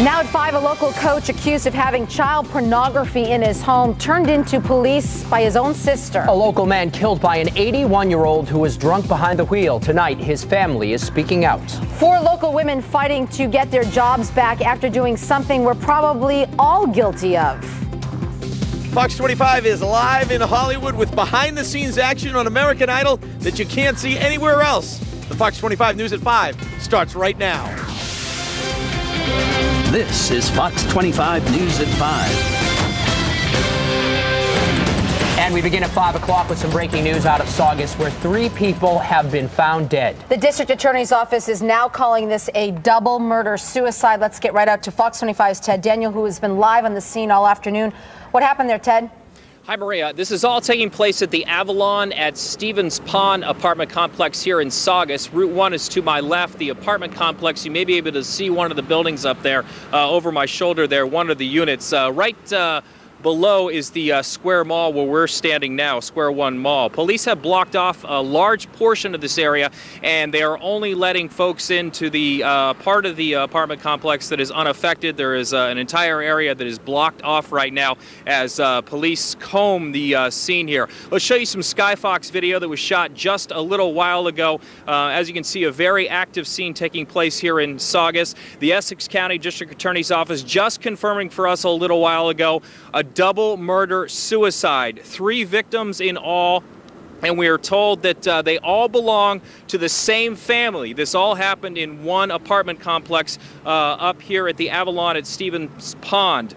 Now at 5, a local coach accused of having child pornography in his home turned into police by his own sister. A local man killed by an 81-year-old who was drunk behind the wheel. Tonight, his family is speaking out. 4 local women fighting to get their jobs back after doing something we're probably all guilty of. Fox 25 is live in Hollywood with behind-the-scenes action on American Idol that you can't see anywhere else. The Fox 25 News at 5 starts right now. This is Fox 25 News at 5. And we begin at 5 o'clock with some breaking news out of Saugus, where 3 people have been found dead. The district attorney's office is now calling this a double murder-suicide. Let's get right out to Fox 25's Ted Daniel, who has been live on the scene all afternoon. What happened there, Ted? Hi, Maria. This is all taking place at the Avalon at Stevens Pond apartment complex here in Saugus. Route 1 is to my left. The apartment complex, you may be able to see one of the buildings up there over my shoulder there, one of the units. Right below is the Square Mall where we're standing now, Square One Mall. Police have blocked off a large portion of this area, and they are only letting folks into the part of the apartment complex that is unaffected. There is an entire area that is blocked off right now as police comb the scene here. Let's show you some Skyfox video that was shot just a little while ago. As you can see, a very active scene taking place here in Saugus. The Essex County District Attorney's Office just confirming for us a little while ago a double murder suicide. 3 victims in all, and we are told that they all belong to the same family. This all happened in one apartment complex up here at the Avalon at Stevens Pond.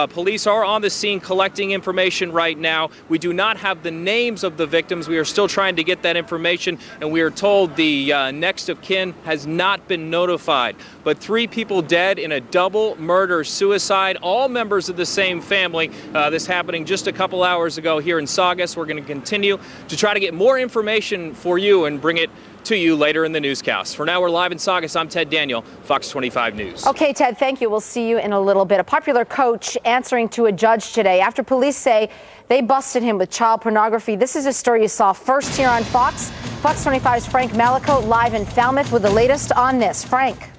Police are on the scene collecting information right now. We do not have the names of the victims. We are still trying to get that information, and we are told the next of kin has not been notified. But 3 people dead in a double murder suicide, all members of the same family. This happening just a couple hours ago here in Saugus. We're going to continue to try to get more information for you and bring it to you later in the newscast. For now, we're live in Saugus. I'm Ted Daniel, Fox 25 News. Okay, Ted, thank you. We'll see you in a little bit. A popular coach answering to a judge today after police say they busted him with child pornography. This is a story you saw first here on Fox. Fox 25's Frank Malico live in Falmouth with the latest on this. Frank.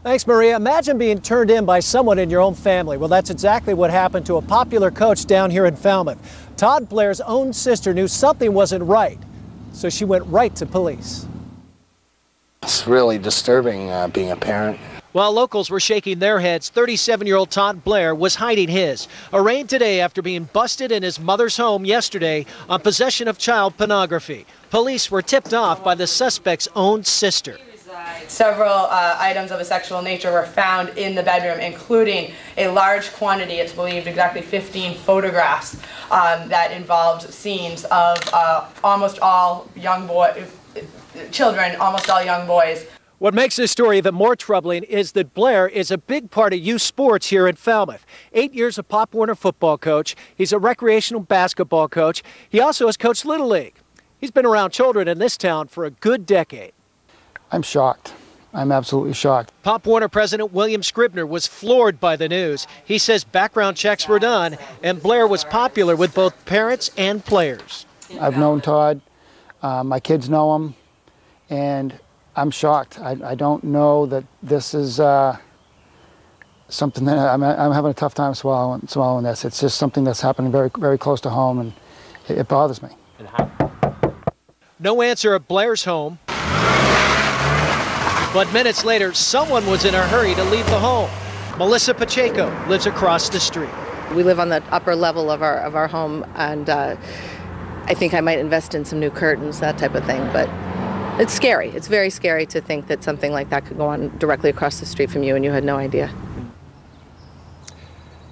Thanks, Maria. Imagine being turned in by someone in your own family. Well, that's exactly what happened to a popular coach down here in Falmouth. Todd Blair's own sister knew something wasn't right, so she went right to police. It's really disturbing being a parent. While locals were shaking their heads, 37-year-old Todd Blair was hiding his. Arraigned today after being busted in his mother's home yesterday on possession of child pornography. Police were tipped off by the suspect's own sister. Several items of a sexual nature were found in the bedroom, including a large quantity, it's believed exactly 15 photographs that involved scenes of almost all young children, almost all young boys. What makes this story even more troubling is that Blair is a big part of youth sports here in Falmouth. 8 years a Pop Warner football coach. He's a recreational basketball coach. He also has coached Little League. He's been around children in this town for a good decade. I'm shocked. I'm absolutely shocked. Pop Warner President William Scribner was floored by the news. He says background checks were done, and Blair was popular with both parents and players. I've known Todd. My kids know him, and I'm shocked. I don't know that this is something that I'm having a tough time swallowing this. It's just something that's happening very, very close to home, and it bothers me. No answer at Blair's home. But minutes later, someone was in a hurry to leave the home. Melissa Pacheco lives across the street. We live on the upper level of our home, and I think I might invest in some new curtains, that type of thing. But it's scary. It's very scary to think that something like that could go on directly across the street from you and you had no idea.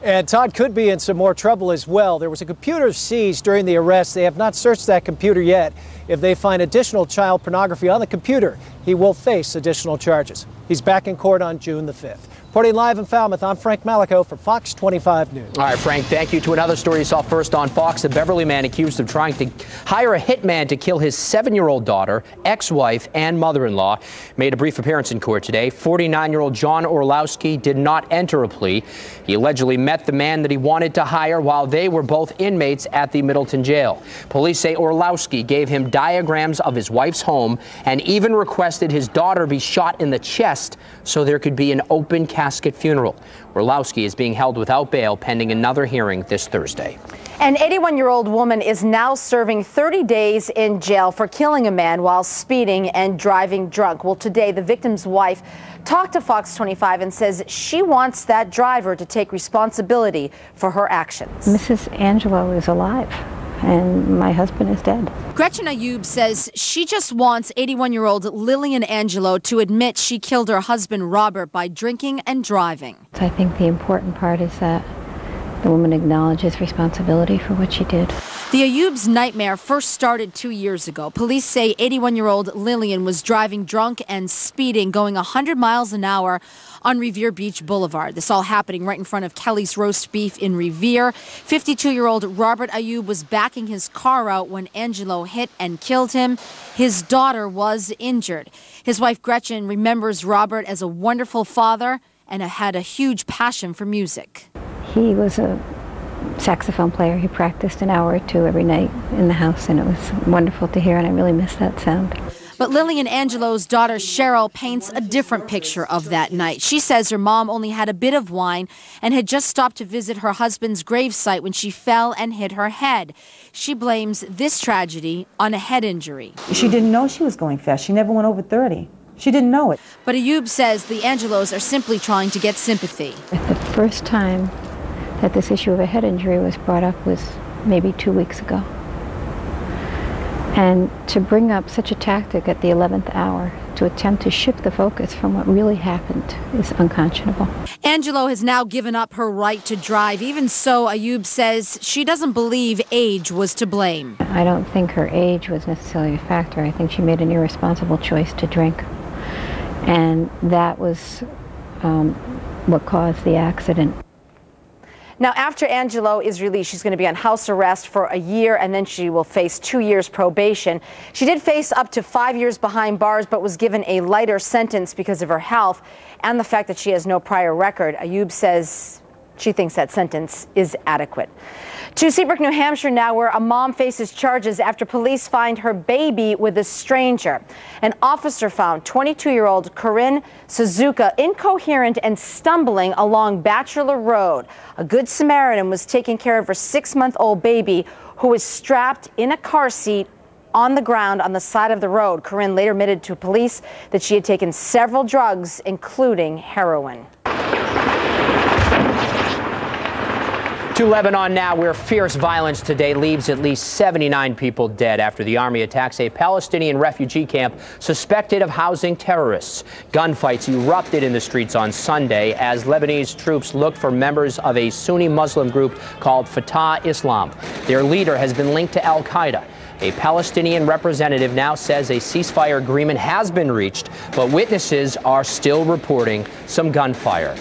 And Todd could be in some more trouble as well. There was a computer seized during the arrest. They have not searched that computer yet. If they find additional child pornography on the computer, he will face additional charges. He's back in court on June the 5th. Reporting live in Falmouth, I'm Frank Malico for Fox 25 News. All right, Frank, thank you. To another story you saw first on Fox, a Beverly man accused of trying to hire a hitman to kill his 7-year-old daughter, ex-wife, and mother-in-law made a brief appearance in court today. 49-year-old John Orlowski did not enter a plea. He allegedly met the man that he wanted to hire while they were both inmates at the Middleton jail. Police say Orlowski gave him diagrams of his wife's home and even requested his daughter be shot in the chest so there could be an open casket funeral. Orlowski is being held without bail pending another hearing this Thursday. An 81-year-old woman is now serving 30 days in jail for killing a man while speeding and driving drunk. Well, today, the victim's wife talked to Fox 25 and says she wants that driver to take responsibility for her actions. Mrs. Angelo is alive, and my husband is dead. Gretchen Ayub says she just wants 81-year-old Lillian Angelo to admit she killed her husband Robert by drinking and driving. I think the important part is that the woman acknowledges responsibility for what she did. The Ayub's nightmare first started 2 years ago. Police say 81-year-old Lillian was driving drunk and speeding, going 100 miles an hour on Revere Beach Boulevard. This all happening right in front of Kelly's Roast Beef in Revere. 52-year-old Robert Ayub was backing his car out when Angelo hit and killed him. His daughter was injured. His wife Gretchen remembers Robert as a wonderful father and had a huge passion for music. He was a saxophone player. He practiced an hour or two every night in the house, and it was wonderful to hear, and I really miss that sound. But Lillian Angelo's daughter Cheryl paints a different picture of that night. She says her mom only had a bit of wine and had just stopped to visit her husband's gravesite when she fell and hit her head. She blames this tragedy on a head injury. She didn't know she was going fast. She never went over 30. She didn't know it. But Ayub says the Angelos are simply trying to get sympathy. The first time that this issue of a head injury was brought up was maybe 2 weeks ago. And to bring up such a tactic at the 11th hour, to attempt to shift the focus from what really happened, is unconscionable. Angelo has now given up her right to drive. Even so, Ayub says she doesn't believe age was to blame. I don't think her age was necessarily a factor. I think she made an irresponsible choice to drink. And that was what caused the accident. Now, after Angelo is released, she's going to be on house arrest for a year, and then she will face 2 years probation. She did face up to 5 years behind bars, but was given a lighter sentence because of her health and the fact that she has no prior record. Ayub says she thinks that sentence is adequate. To Seabrook, New Hampshire now, where a mom faces charges after police find her baby with a stranger. An officer found 22-year-old Corinne Suzuka incoherent and stumbling along Bachelor Road. A Good Samaritan was taking care of her 6-month-old baby, who was strapped in a car seat on the ground on the side of the road. Corinne later admitted to police that she had taken several drugs, including heroin. To Lebanon now, where fierce violence today leaves at least 79 people dead after the army attacks a Palestinian refugee camp suspected of housing terrorists. Gunfights erupted in the streets on Sunday as Lebanese troops looked for members of a Sunni Muslim group called Fatah Islam. Their leader has been linked to al-Qaeda. A Palestinian representative now says a ceasefire agreement has been reached, but witnesses are still reporting some gunfire.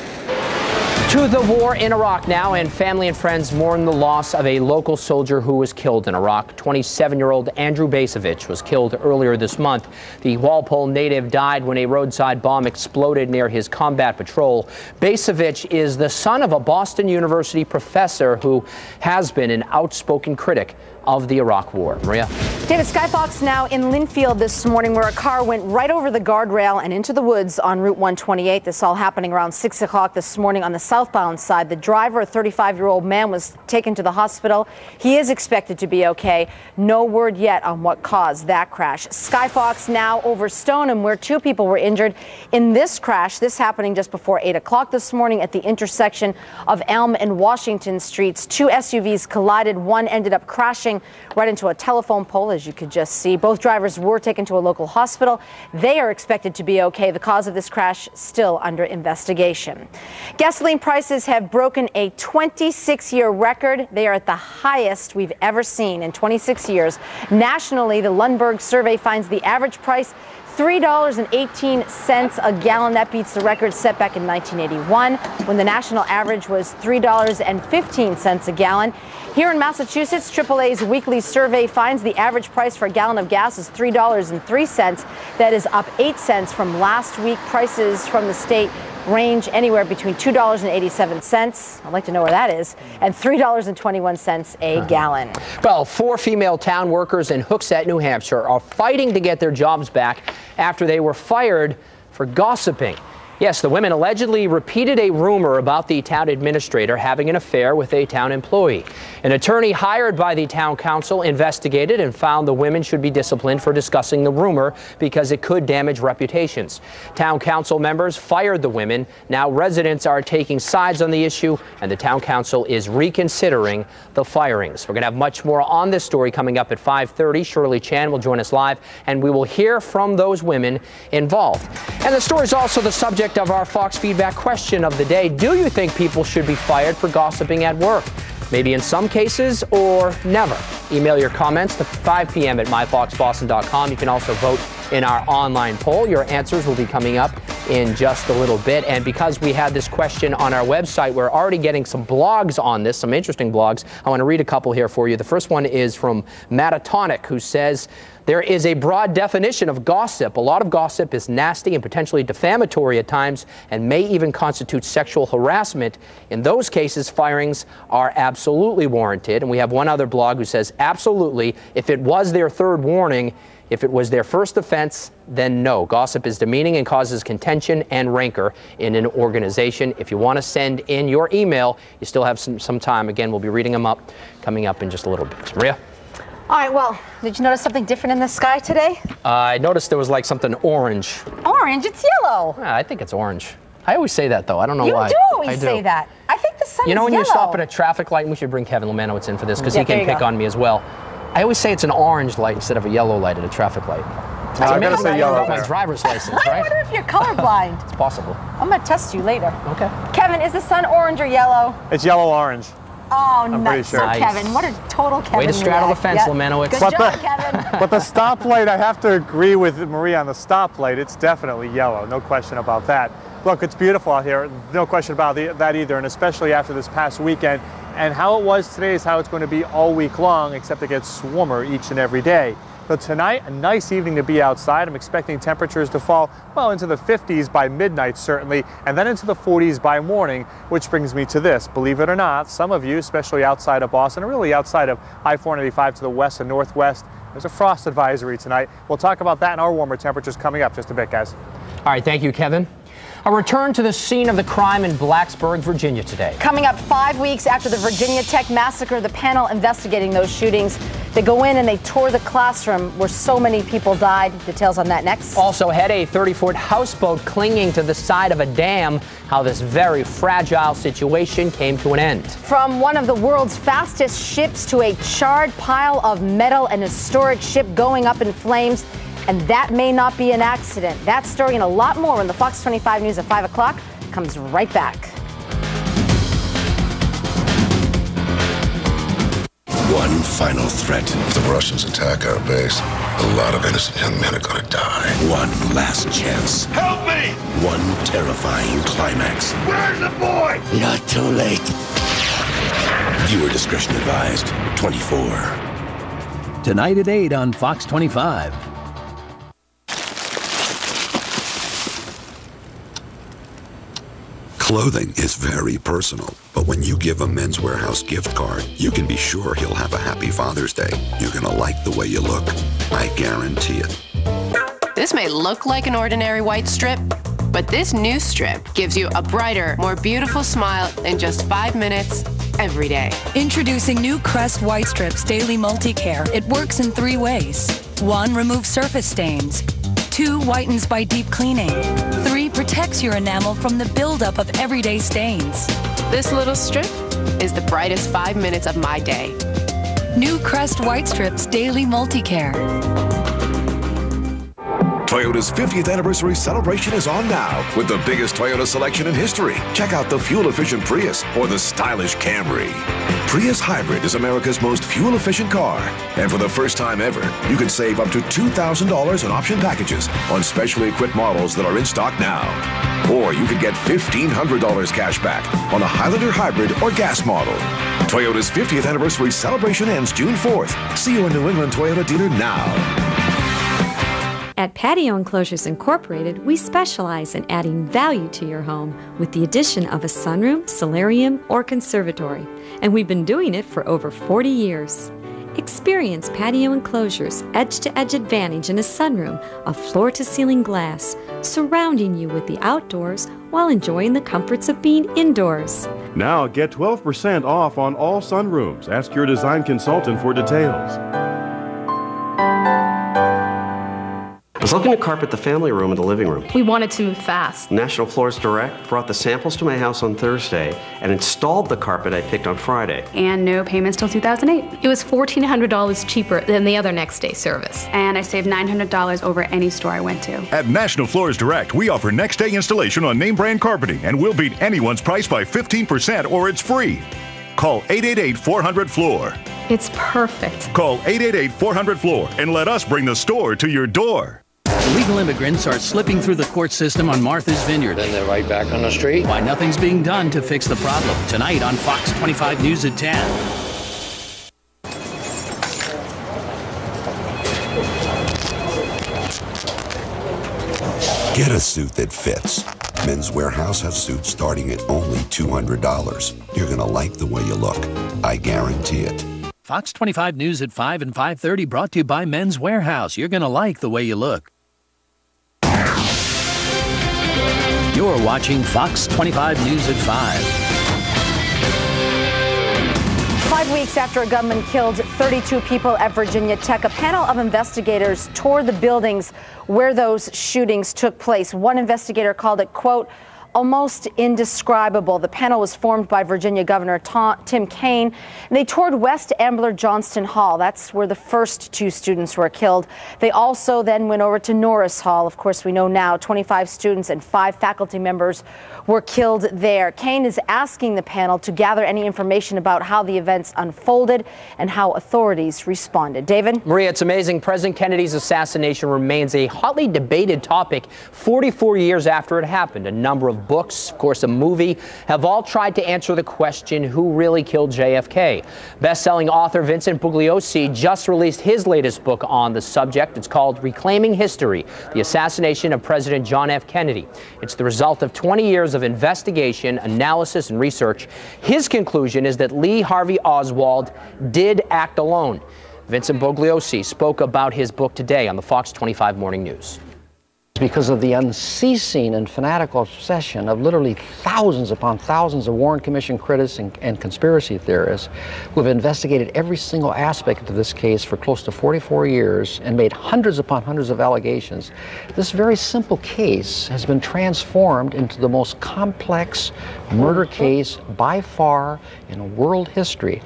To the war in Iraq now, and family and friends mourn the loss of a local soldier who was killed in Iraq. 27-year-old Andrew Basevich was killed earlier this month. The Walpole native died when a roadside bomb exploded near his combat patrol. Basevich is the son of a Boston University professor who has been an outspoken critic of the Iraq War. Maria? David, Sky Fox now in Linfield this morning, where a car went right over the guardrail and into the woods on Route 128. This all happening around 6 o'clock this morning on the southbound side. The driver, a 35-year-old man, was taken to the hospital. He is expected to be okay. No word yet on what caused that crash. Sky Fox now over Stoneham, where 2 people were injured in this crash. This happening just before 8 o'clock this morning at the intersection of Elm and Washington Streets. 2 SUVs collided. One ended up crashing right into a telephone pole, as you could just see. Both drivers were taken to a local hospital. They are expected to be okay. The cause of this crash still under investigation. Gasoline prices have broken a 26-year record. They are at the highest we've ever seen in 26 years. Nationally, the Lundberg survey finds the average price $3.18 a gallon. That beats the record set back in 1981, when the national average was $3.15 a gallon. Here in Massachusetts, AAA's weekly survey finds the average price for a gallon of gas is $3.03. That is up 8 cents from last week. Prices from the state range anywhere between $2.87, I'd like to know where that is, and $3.21 a gallon. Well, 4 female town workers in Hooksett, New Hampshire are fighting to get their jobs back after they were fired for gossiping. Yes, the women allegedly repeated a rumor about the town administrator having an affair with a town employee. An attorney hired by the town council investigated and found the women should be disciplined for discussing the rumor because it could damage reputations. Town council members fired the women. Now residents are taking sides on the issue, and the town council is reconsidering the firings. We're going to have much more on this story coming up at 5:30. Shirley Chan will join us live, and we will hear from those women involved. And the story is also the subject of our Fox feedback question of the day. Do you think people should be fired for gossiping at work? Maybe in some cases or never. Email your comments to 5 p.m. at myfoxboston.com. You can also vote in our online poll. Your answers will be coming up in just a little bit. And because we had this question on our website, we're already getting some blogs on this, some interesting blogs. I want to read a couple here for you. The first one is from Matatonic, who says, there is a broad definition of gossip. A lot of gossip is nasty and potentially defamatory at times and may even constitute sexual harassment. In those cases, firings are absolutely warranted. And we have one other blog who says, absolutely, if it was their third warning, if it was their first offense, then no. Gossip is demeaning and causes contention and rancor in an organization. If you want to send in your email, you still have some time. Again, we'll be reading them up coming up in just a little bit. Maria? All right, well, did you notice something different in the sky today? I noticed there was like something orange. Orange? It's yellow. I think it's orange. I always say that, though. I don't know why. You do always say that. I think the sun is yellow. You know when you stop at a traffic light, and we should bring Kevin Lemanowitz in for this because he can pick on me as well. I always say it's an orange light instead of a yellow light at a traffic light. I'm going to say yellow. My driver's license, right? I wonder if you're colorblind. It's possible. I'm going to test you later. Okay. Kevin, is the sun orange or yellow? It's yellow-orange. Oh, I'm pretty sure. Nice. Kevin, what a total Kevin. Way to straddle the fence, Lemanowitz. Good job, Kevin. But the stoplight, I have to agree with Maria on the stoplight. It's definitely yellow. No question about that. Look, it's beautiful out here. No question about that either, and especially after this past weekend. And how it was today is how it's going to be all week long, except it gets warmer each and every day. So tonight, a nice evening to be outside. I'm expecting temperatures to fall, well, into the 50s by midnight, certainly, and then into the 40s by morning, which brings me to this. Believe it or not, some of you, especially outside of Boston, or really outside of I-495 to the west and northwest, there's a frost advisory tonight. We'll talk about that and our warmer temperatures coming up just a bit, guys. All right, thank you, Kevin. A return to the scene of the crime in Blacksburg, Virginia today. Coming up 5 weeks after the Virginia Tech massacre, the panel investigating those shootings, they go in and they tour the classroom where so many people died. Details on that next. Also ahead, a 30-foot houseboat clinging to the side of a dam, how this very fragile situation came to an end. From one of the world's fastest ships to a charred pile of metal, an historic ship going up in flames. And that may not be an accident. That story and a lot more when the Fox 25 News at 5 o'clock comes right back. One final threat. If the Russians attack our base, a lot of innocent young men are gonna die. One last chance. Help me! One terrifying climax. Where's the boy? Not too late. Viewer discretion advised. 24. Tonight at 8 on Fox 25. Clothing is very personal, but when you give a Men's Warehouse gift card, you can be sure he'll have a happy Father's Day. You're gonna like the way you look. I guarantee it. This may look like an ordinary white strip, but this new strip gives you a brighter, more beautiful smile in just 5 minutes every day. Introducing new Crest White Strips Daily Multi-Care. It works in 3 ways. 1, removes surface stains. 2, whitens by deep cleaning. 3, protects your enamel from the buildup of everyday stains. This little strip is the brightest 5 minutes of my day. New Crest White Strips Daily Multi-Care. Toyota's 50th anniversary celebration is on now with the biggest Toyota selection in history. Check out the fuel-efficient Prius or the stylish Camry. Prius Hybrid is America's most fuel-efficient car. And for the first time ever, you can save up to $2,000 in option packages on specially equipped models that are in stock now. Or you could get $1,500 cash back on a Highlander Hybrid or gas model. Toyota's 50th anniversary celebration ends June 4th. See you in New England Toyota dealer now. At Patio Enclosures Incorporated, we specialize in adding value to your home with the addition of a sunroom, solarium, or conservatory. And we've been doing it for over 40 years. Experience Patio Enclosures' edge-to-edge advantage in a sunroom of floor-to-ceiling glass, surrounding you with the outdoors while enjoying the comforts of being indoors. Now get 12% off on all sunrooms. Ask your design consultant for details. I was looking to carpet the family room and the living room. We wanted to move fast. National Floors Direct brought the samples to my house on Thursday and installed the carpet I picked on Friday. And no payments till 2008. It was $1,400 cheaper than the other next day service. And I saved $900 over any store I went to. At National Floors Direct, we offer next day installation on name brand carpeting, and we'll beat anyone's price by 15% or it's free. Call 888-400-FLOOR. It's perfect. Call 888-400-FLOOR and let us bring the store to your door. Illegal immigrants are slipping through the court system on Martha's Vineyard. Then they're right back on the street. Why nothing's being done to fix the problem. Tonight on Fox 25 News at 10. Get a suit that fits. Men's Warehouse has suits starting at only $200. You're going to like the way you look. I guarantee it. Fox 25 News at 5 and 5:30 brought to you by Men's Warehouse. You're going to like the way you look. You're watching Fox 25 News at 5. 5 weeks after a gunman killed 32 people at Virginia Tech, a panel of investigators toured the buildings where those shootings took place. One investigator called it, quote, almost indescribable. The panel was formed by Virginia Governor Tim Kaine, and they toured West Ambler Johnston Hall. That's where the first 2 students were killed. They also then went over to Norris Hall. Of course, we know now 25 students and 5 faculty members were killed there. Kaine is asking the panel to gather any information about how the events unfolded and how authorities responded. David? Maria, it's amazing. President Kennedy's assassination remains a hotly debated topic 44 years after it happened. A number of books, of course, a movie, have all tried to answer the question, who really killed JFK? Best-selling author Vincent Bugliosi just released his latest book on the subject. It's called Reclaiming History, the Assassination of President John F. Kennedy. It's the result of 20 years of investigation, analysis, and research. His conclusion is that Lee Harvey Oswald did act alone. Vincent Bugliosi spoke about his book today on the Fox 25 Morning News. Because of the unceasing and fanatical obsession of literally thousands upon thousands of Warren Commission critics and conspiracy theorists who have investigated every single aspect of this case for close to 44 years and made hundreds upon hundreds of allegations, this very simple case has been transformed into the most complex murder case by far in world history.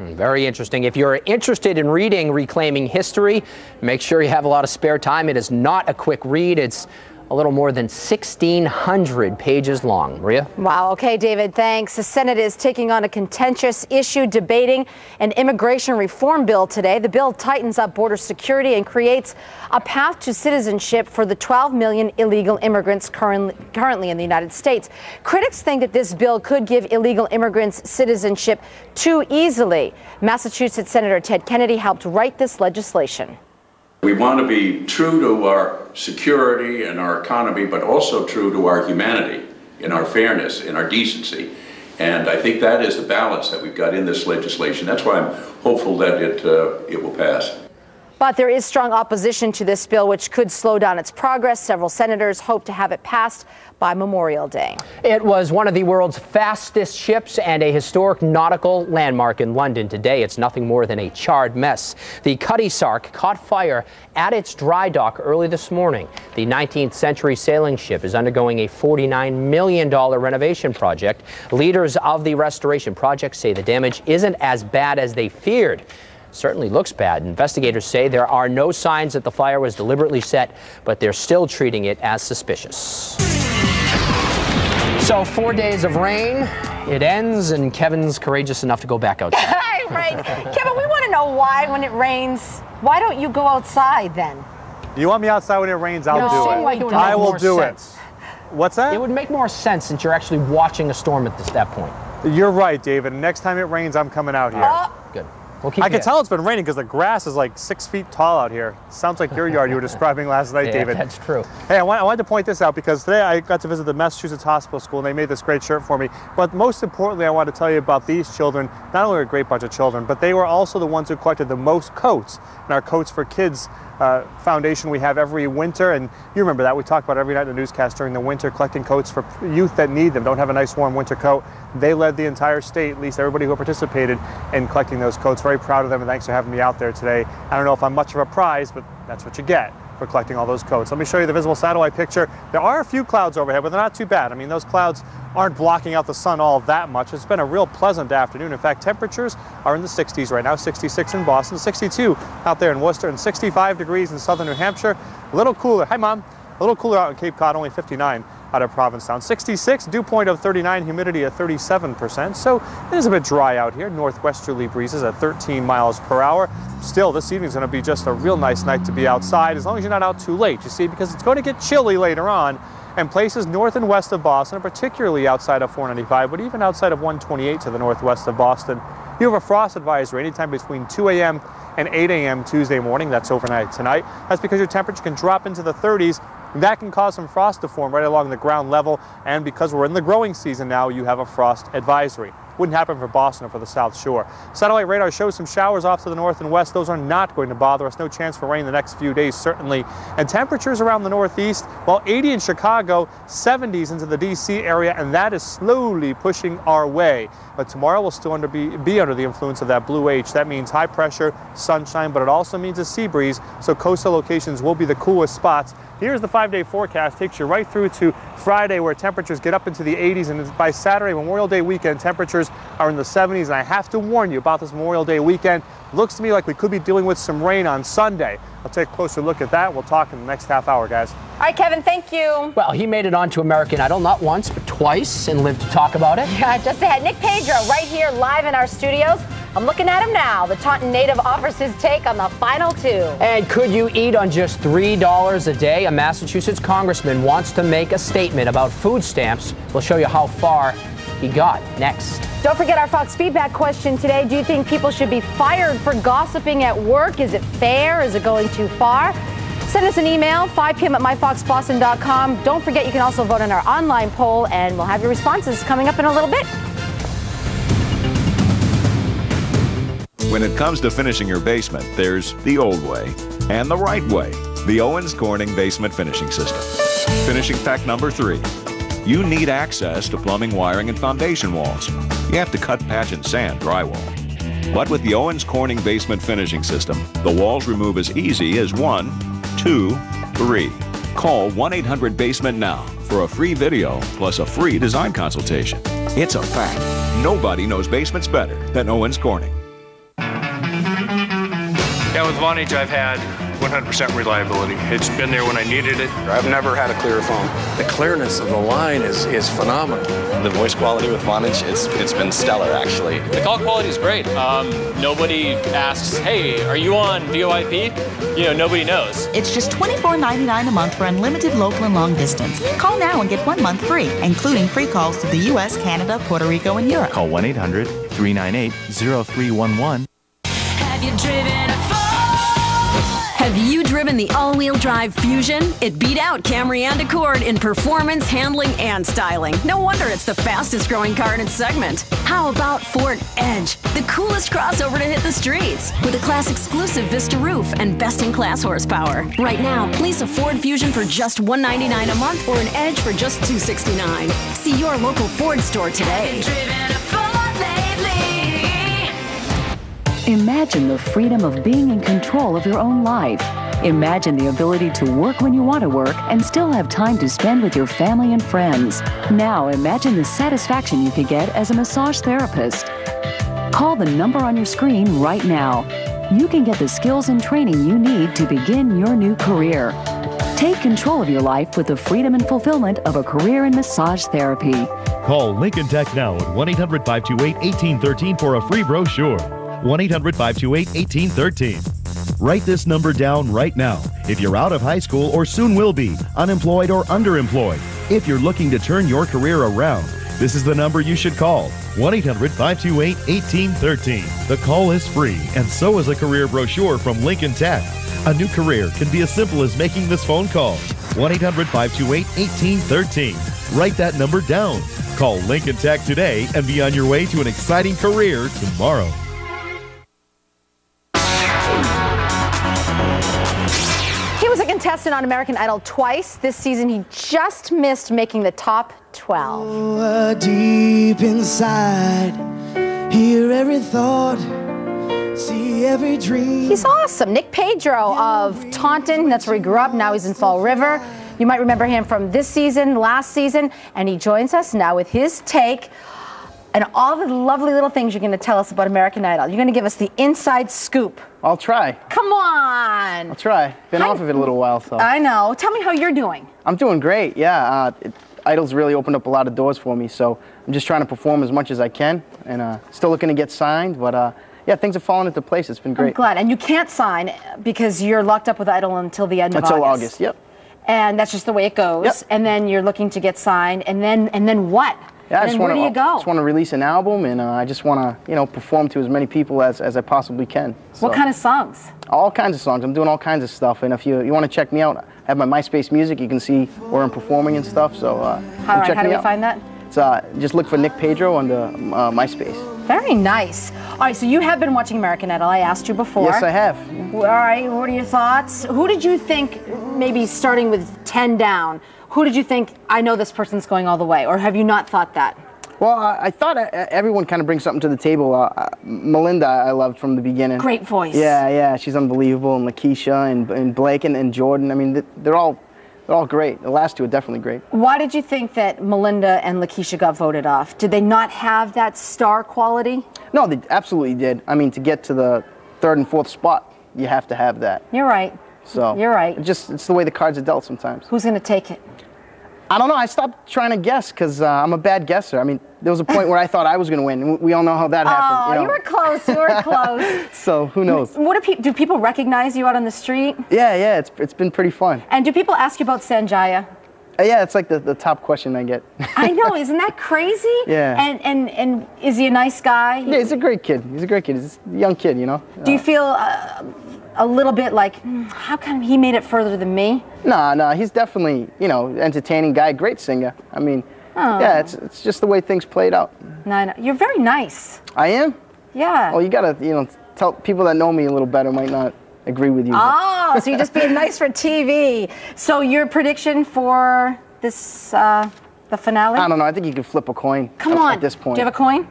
Very interesting. If you're interested in reading Reclaiming History, make sure you have a lot of spare time. It is not a quick read. It's a little more than 1,600 pages long. Maria? Wow. Okay, David, thanks. The Senate is taking on a contentious issue, debating an immigration reform bill today. The bill tightens up border security and creates a path to citizenship for the 12 million illegal immigrants currently in the United States. Critics think that this bill could give illegal immigrants citizenship too easily. Massachusetts Senator Ted Kennedy helped write this legislation. We want to be true to our security and our economy, but also true to our humanity, in our fairness, in our decency. And I think that is the balance that we've got in this legislation. That's why I'm hopeful that it will pass. But there is strong opposition to this bill, which could slow down its progress. Several senators hope to have it passed by Memorial Day. It was one of the world's fastest ships and a historic nautical landmark in London today. It's nothing more than a charred mess. The Cutty Sark caught fire at its dry dock early this morning. The 19th century sailing ship is undergoing a $49 million renovation project. Leaders of the restoration project say the damage isn't as bad as they feared. Certainly looks bad. Investigators say there are no signs that the fire was deliberately set, but they're still treating it as suspicious. So 4 days of rain, it ends, and Kevin's courageous enough to go back outside. Right. Kevin, we want to know why when it rains, why don't you go outside then? You want me outside when it rains, I'll do it. Like I will do it. What's that? It would make more sense since you're actually watching a storm at that point. You're right, David. Next time it rains, I'm coming out here. Good. I can tell it's been raining because the grass is like 6 feet tall out here. Sounds like your yard you were describing last night, David. That's true. Hey, I wanted to point this out because today I got to visit the Massachusetts Hospital School and they made this great shirt for me. But most importantly, I want to tell you about these children. Not only are a great bunch of children, but they were also the ones who collected the most coats in our Coats for Kids foundation we have every winter. And you remember that. We talk about every night in the newscast during the winter, collecting coats for youth that need them, don't have a nice warm winter coat. They led the entire state, at least everybody who participated in collecting those coats. Very proud of them, and thanks for having me out there today. I don't know if I'm much of a prize, but that's what you get for collecting all those coats. Let me show you the visible satellite picture. There are a few clouds overhead, but they're not too bad. I mean, those clouds aren't blocking out the sun all that much. It's been a real pleasant afternoon. In fact, temperatures are in the 60s right now, 66 in Boston, 62 out there in Worcester, and 65 degrees in southern New Hampshire. A little cooler. Hi, Mom. A little cooler out in Cape Cod, only 59 out of Provincetown. 66, dew point of 39, humidity at 37%. So it is a bit dry out here. Northwesterly breezes at 13 miles per hour. Still, this evening's going to be just a real nice night to be outside, as long as you're not out too late, you see, because it's going to get chilly later on. And places north and west of Boston, particularly outside of 495, but even outside of 128 to the northwest of Boston, you have a frost advisory anytime between 2 a.m. and 8 a.m. Tuesday morning. That's overnight tonight. That's because your temperature can drop into the 30s. That can cause some frost to form right along the ground level. And because we're in the growing season now, you have a frost advisory. Wouldn't happen for Boston or for the South Shore. Satellite radar shows some showers off to the north and west. Those are not going to bother us. No chance for rain the next few days, certainly. And temperatures around the northeast, well, 80 in Chicago, 70s into the D.C. area, and that is slowly pushing our way. But tomorrow we'll still be under the influence of that blue H. That means high pressure, sunshine, but it also means a sea breeze, so coastal locations will be the coolest spots. Here's the 5-day forecast. Takes you right through to Friday, where temperatures get up into the 80s, and by Saturday, Memorial Day weekend, temperatures are in the 70s. And I have to warn you about this Memorial Day weekend. Looks to me like we could be dealing with some rain on Sunday. I'll take a closer look at that. We'll talk in the next half hour, guys. All right, Kevin, thank you. Well, he made it onto American Idol not once, but twice, and lived to talk about it. Yeah, just ahead. Nick Pedro right here live in our studios. I'm looking at him now. The Taunton native offers his take on the final two. And could you eat on just $3 a day? A Massachusetts congressman wants to make a statement about food stamps. We'll show you how far he got next. Don't forget our Fox feedback question today. Do you think people should be fired for gossiping at work? Is it fair? Is it going too far? Send us an email, 5 p.m. at myfoxboston.com. Don't forget you can also vote in our online poll, and we'll have your responses coming up in a little bit. When it comes to finishing your basement, there's the old way and the right way. The Owens Corning Basement Finishing System. Finishing fact number 3. You need access to plumbing, wiring, and foundation walls. You have to cut, patch, and sand drywall. But with the Owens Corning Basement Finishing System, the walls remove as easy as 1, 2, 3. Call 1-800-BASEMENT now for a free video plus a free design consultation. It's a fact. Nobody knows basements better than Owens Corning. Yeah, with Vonage, I've had 100% reliability. It's been there when I needed it. I've never had a clear phone. The clearness of the line is phenomenal. The voice quality with Vonage, it's been stellar, actually. The call quality is great. Nobody asks, hey, are you on VoIP? You know, nobody knows. It's just $24.99 a month for unlimited local and long distance. Call now and get 1 month free, including free calls to the U.S., Canada, Puerto Rico, and Europe. Call 1-800-398-0311. Have you driven a Ford? Have you driven the all-wheel drive Fusion? It beat out Camry and Accord in performance, handling, and styling. No wonder it's the fastest growing car in its segment. How about Ford Edge, the coolest crossover to hit the streets, with a class-exclusive Vista roof and best-in-class horsepower. Right now, lease a Ford Fusion for just $199 a month or an Edge for just $269. See your local Ford store today. Imagine the freedom of being in control of your own life. Imagine the ability to work when you want to work and still have time to spend with your family and friends. Now imagine the satisfaction you could get as a massage therapist. Call the number on your screen right now. You can get the skills and training you need to begin your new career. Take control of your life with the freedom and fulfillment of a career in massage therapy. Call Lincoln Tech now at 1-800-528-1813 for a free brochure. 1-800-528-1813. Write this number down right now if you're out of high school or soon will be, unemployed or underemployed. If you're looking to turn your career around, this is the number you should call. 1-800-528-1813. The call is free, and so is a career brochure from Lincoln Tech. A new career can be as simple as making this phone call. 1-800-528-1813. Write that number down. Call Lincoln Tech today and be on your way to an exciting career tomorrow. He was a contestant on American Idol twice. This season, he just missed making the top 12. Oh, deep inside, hear every thought, see every dream. He's awesome. Nick Pedro of Taunton, that's where he grew up. Now he's in Fall River. You might remember him from this season, last season, and he joins us now with his take and all the lovely little things you're going to tell us about American Idol. You're going to give us the inside scoop. I'll try. Come on. I'll try. Been off of it a little while, so. I know. Tell me how you're doing. I'm doing great, yeah. Idol's really opened up a lot of doors for me, so I'm just trying to perform as much as I can, and still looking to get signed, but yeah, things have fallen into place. It's been great. I'm glad. And you can't sign because you're locked up with Idol until the end of August. Until August, yep. And that's just the way it goes. Yep. And then you're looking to get signed, and then what? Yeah, and then where do you go? I just want to release an album, and I just want to, perform to as many people as I possibly can. So, what kind of songs? All kinds of songs. I'm doing all kinds of stuff, and if you want to check me out, I have my MySpace music. You can see where I'm performing and stuff. So how do we find that? It's, just look for Nick Pedro on the MySpace. Very nice. All right, so you have been watching American Idol. I asked you before. Yes, I have. All right, what are your thoughts? Who did you think, maybe starting with 10 down, who did you think, I know this person's going all the way, or have you not thought that? Well, I thought everyone kind of brings something to the table. Melinda, I loved from the beginning. Great voice. Yeah, she's unbelievable. And Lakeisha and Blake and Jordan. I mean, they're all great. The last two are definitely great. Why did you think that Melinda and Lakeisha got voted off? Did they not have that star quality? No, they absolutely did. I mean, to get to the third and fourth spot, you have to have that. You're right. So you're right. It's the way the cards are dealt sometimes. Who's going to take it? I don't know. I stopped trying to guess because I'm a bad guesser. I mean, there was a point where I thought I was going to win. We all know how that happened. Oh, you were close. You were close. So who knows? What do people recognize you out on the street? Yeah. It's been pretty fun. And do people ask you about Sanjaya? Yeah, it's like the top question I get. I know. Isn't that crazy? Yeah. And is he a nice guy? Yeah, he's a great kid. He's a young kid, Do you feel a little bit like, how come he made it further than me? No, he's definitely, entertaining guy, great singer. I mean, yeah, it's just the way things played out. No, you're very nice. I am? Yeah. Well, you gotta, tell people that know me a little better might not agree with you. Oh, so you're just being nice for TV. So your prediction for this, the finale? I don't know. I think you could flip a coin. Come on. At this point. Do you have a coin?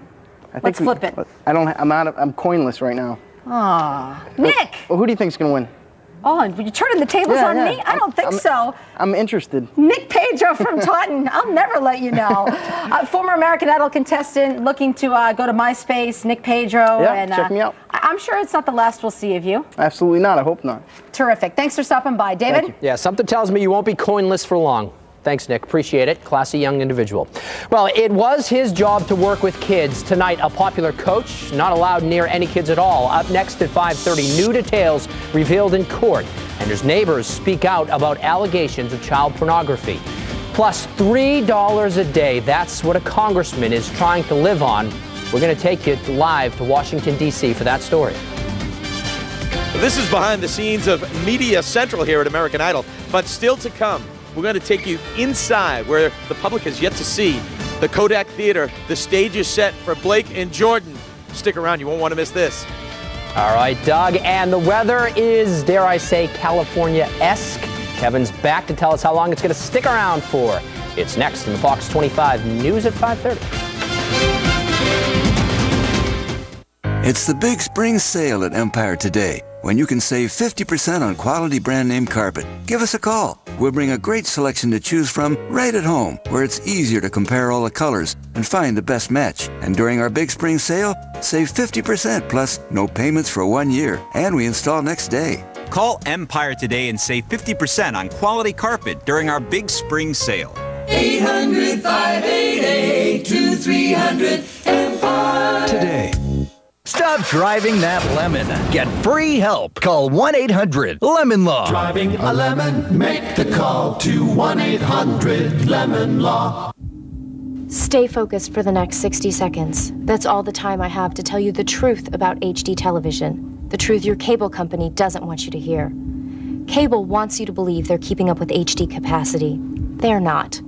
Let's flip it. I'm coinless right now. Aw. Nick! Well, who do you think's gonna win? Oh, you're turning the tables on me? I don't think so. I'm interested. Nick Pedro from Taunton. I'll never let you know. Former American Idol contestant looking to go to MySpace, Nick Pedro. Yeah, and, check me out. I'm sure it's not the last we'll see of you. Absolutely not. I hope not. Terrific. Thanks for stopping by. David? Yeah, something tells me you won't be coinless for long. Thanks, Nick. Appreciate it. Classy young individual. Well, it was his job to work with kids. Tonight, a popular coach not allowed near any kids at all. Up next at 5:30, new details revealed in court. And his neighbors speak out about allegations of child pornography. Plus, $3 a day. That's what a congressman is trying to live on. We're going to take you live to Washington, D.C. for that story. This is behind the scenes of Media Central here at American Idol. But still to come, we're going to take you inside where the public has yet to see the Kodak Theater. The stage is set for Blake and Jordan. Stick around. You won't want to miss this. All right, Doug, and the weather is, dare I say, California-esque. Kevin's back to tell us how long it's going to stick around for. It's next in the Fox 25 News at 5:30. It's the big spring sale at Empire today, when you can save 50% on quality brand name carpet. Give us a call. We'll bring a great selection to choose from right at home, where it's easier to compare all the colors and find the best match. And during our big spring sale, save 50% plus no payments for 1 year, and we install next day. Call Empire today and save 50% on quality carpet during our big spring sale. 800-588-2300 Empire. Today. Stop driving that lemon. Get free help. Call 1-800-LEMON-LAW. Driving a lemon? Make the call to 1-800-LEMON-LAW. Stay focused for the next 60 seconds. That's all the time I have to tell you the truth about HD television. The truth your cable company doesn't want you to hear. Cable wants you to believe they're keeping up with HD capacity. They're not.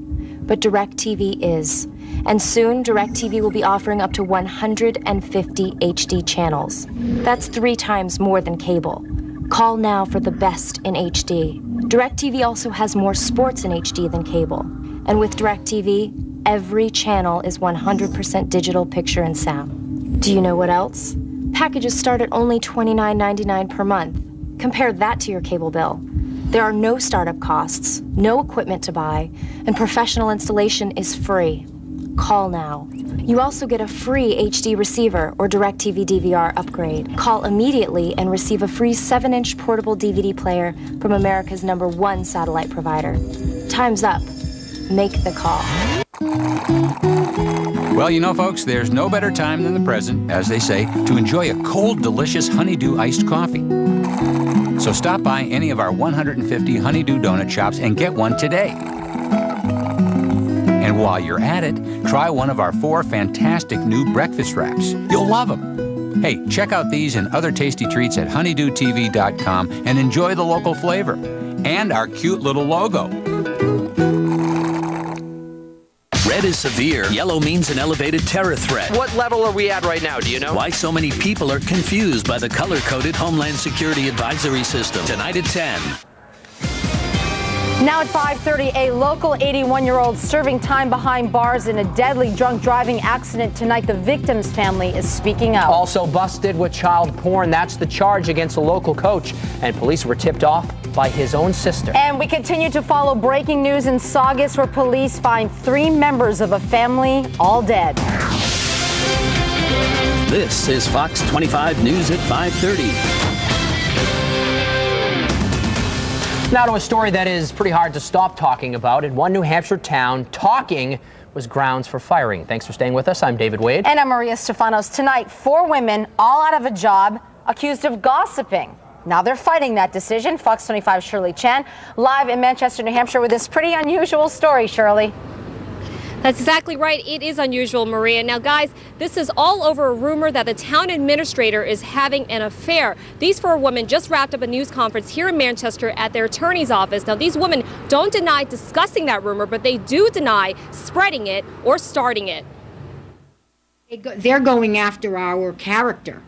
But DirecTV is. And soon, DirecTV will be offering up to 150 HD channels. That's 3 times more than cable. Call now for the best in HD. DirecTV also has more sports in HD than cable. And with DirecTV, every channel is 100% digital picture and sound. Do you know what else? Packages start at only $29.99 per month. Compare that to your cable bill. There are no startup costs, no equipment to buy, and professional installation is free. Call now. You also get a free HD receiver or DirecTV DVR upgrade. Call immediately and receive a free 7-inch portable DVD player from America's #1 satellite provider. Time's up. Make the call. Well, you know, folks, there's no better time than the present, as they say, to enjoy a cold, delicious honeydew iced coffee. So stop by any of our 150 honeydew donut shops and get one today. And while you're at it, try one of our 4 fantastic new breakfast wraps. You'll love them. Hey, check out these and other tasty treats at honeydewtv.com and enjoy the local flavor and our cute little logo. Red is severe. Yellow means an elevated terror threat. What level are we at right now? Do you know? Why so many people are confused by the color-coded Homeland Security Advisory System. Tonight at 10. Now at 5:30, a local 81-year-old serving time behind bars in a deadly drunk driving accident tonight. The victim's family is speaking out. Also busted with child porn. That's the charge against a local coach. And police were tipped off by his own sister. And we continue to follow breaking news in Saugus, where police find 3 members of a family all dead. This is Fox 25 News at 5:30. Now to a story that is pretty hard to stop talking about. In one New Hampshire town, talking was grounds for firing. Thanks for staying with us. I'm David Wade. And I'm Maria Stefanos. Tonight, 4 women, all out of a job, accused of gossiping. Now they're fighting that decision. Fox 25's Shirley Chan, live in Manchester, New Hampshire, with this pretty unusual story. Shirley. That's exactly right. It is unusual, Maria. Now, guys, this is all over a rumor that the town administrator is having an affair. These 4 women just wrapped up a news conference here in Manchester at their attorney's office. Now, these women don't deny discussing that rumor, but they do deny spreading it or starting it. They're going after our character.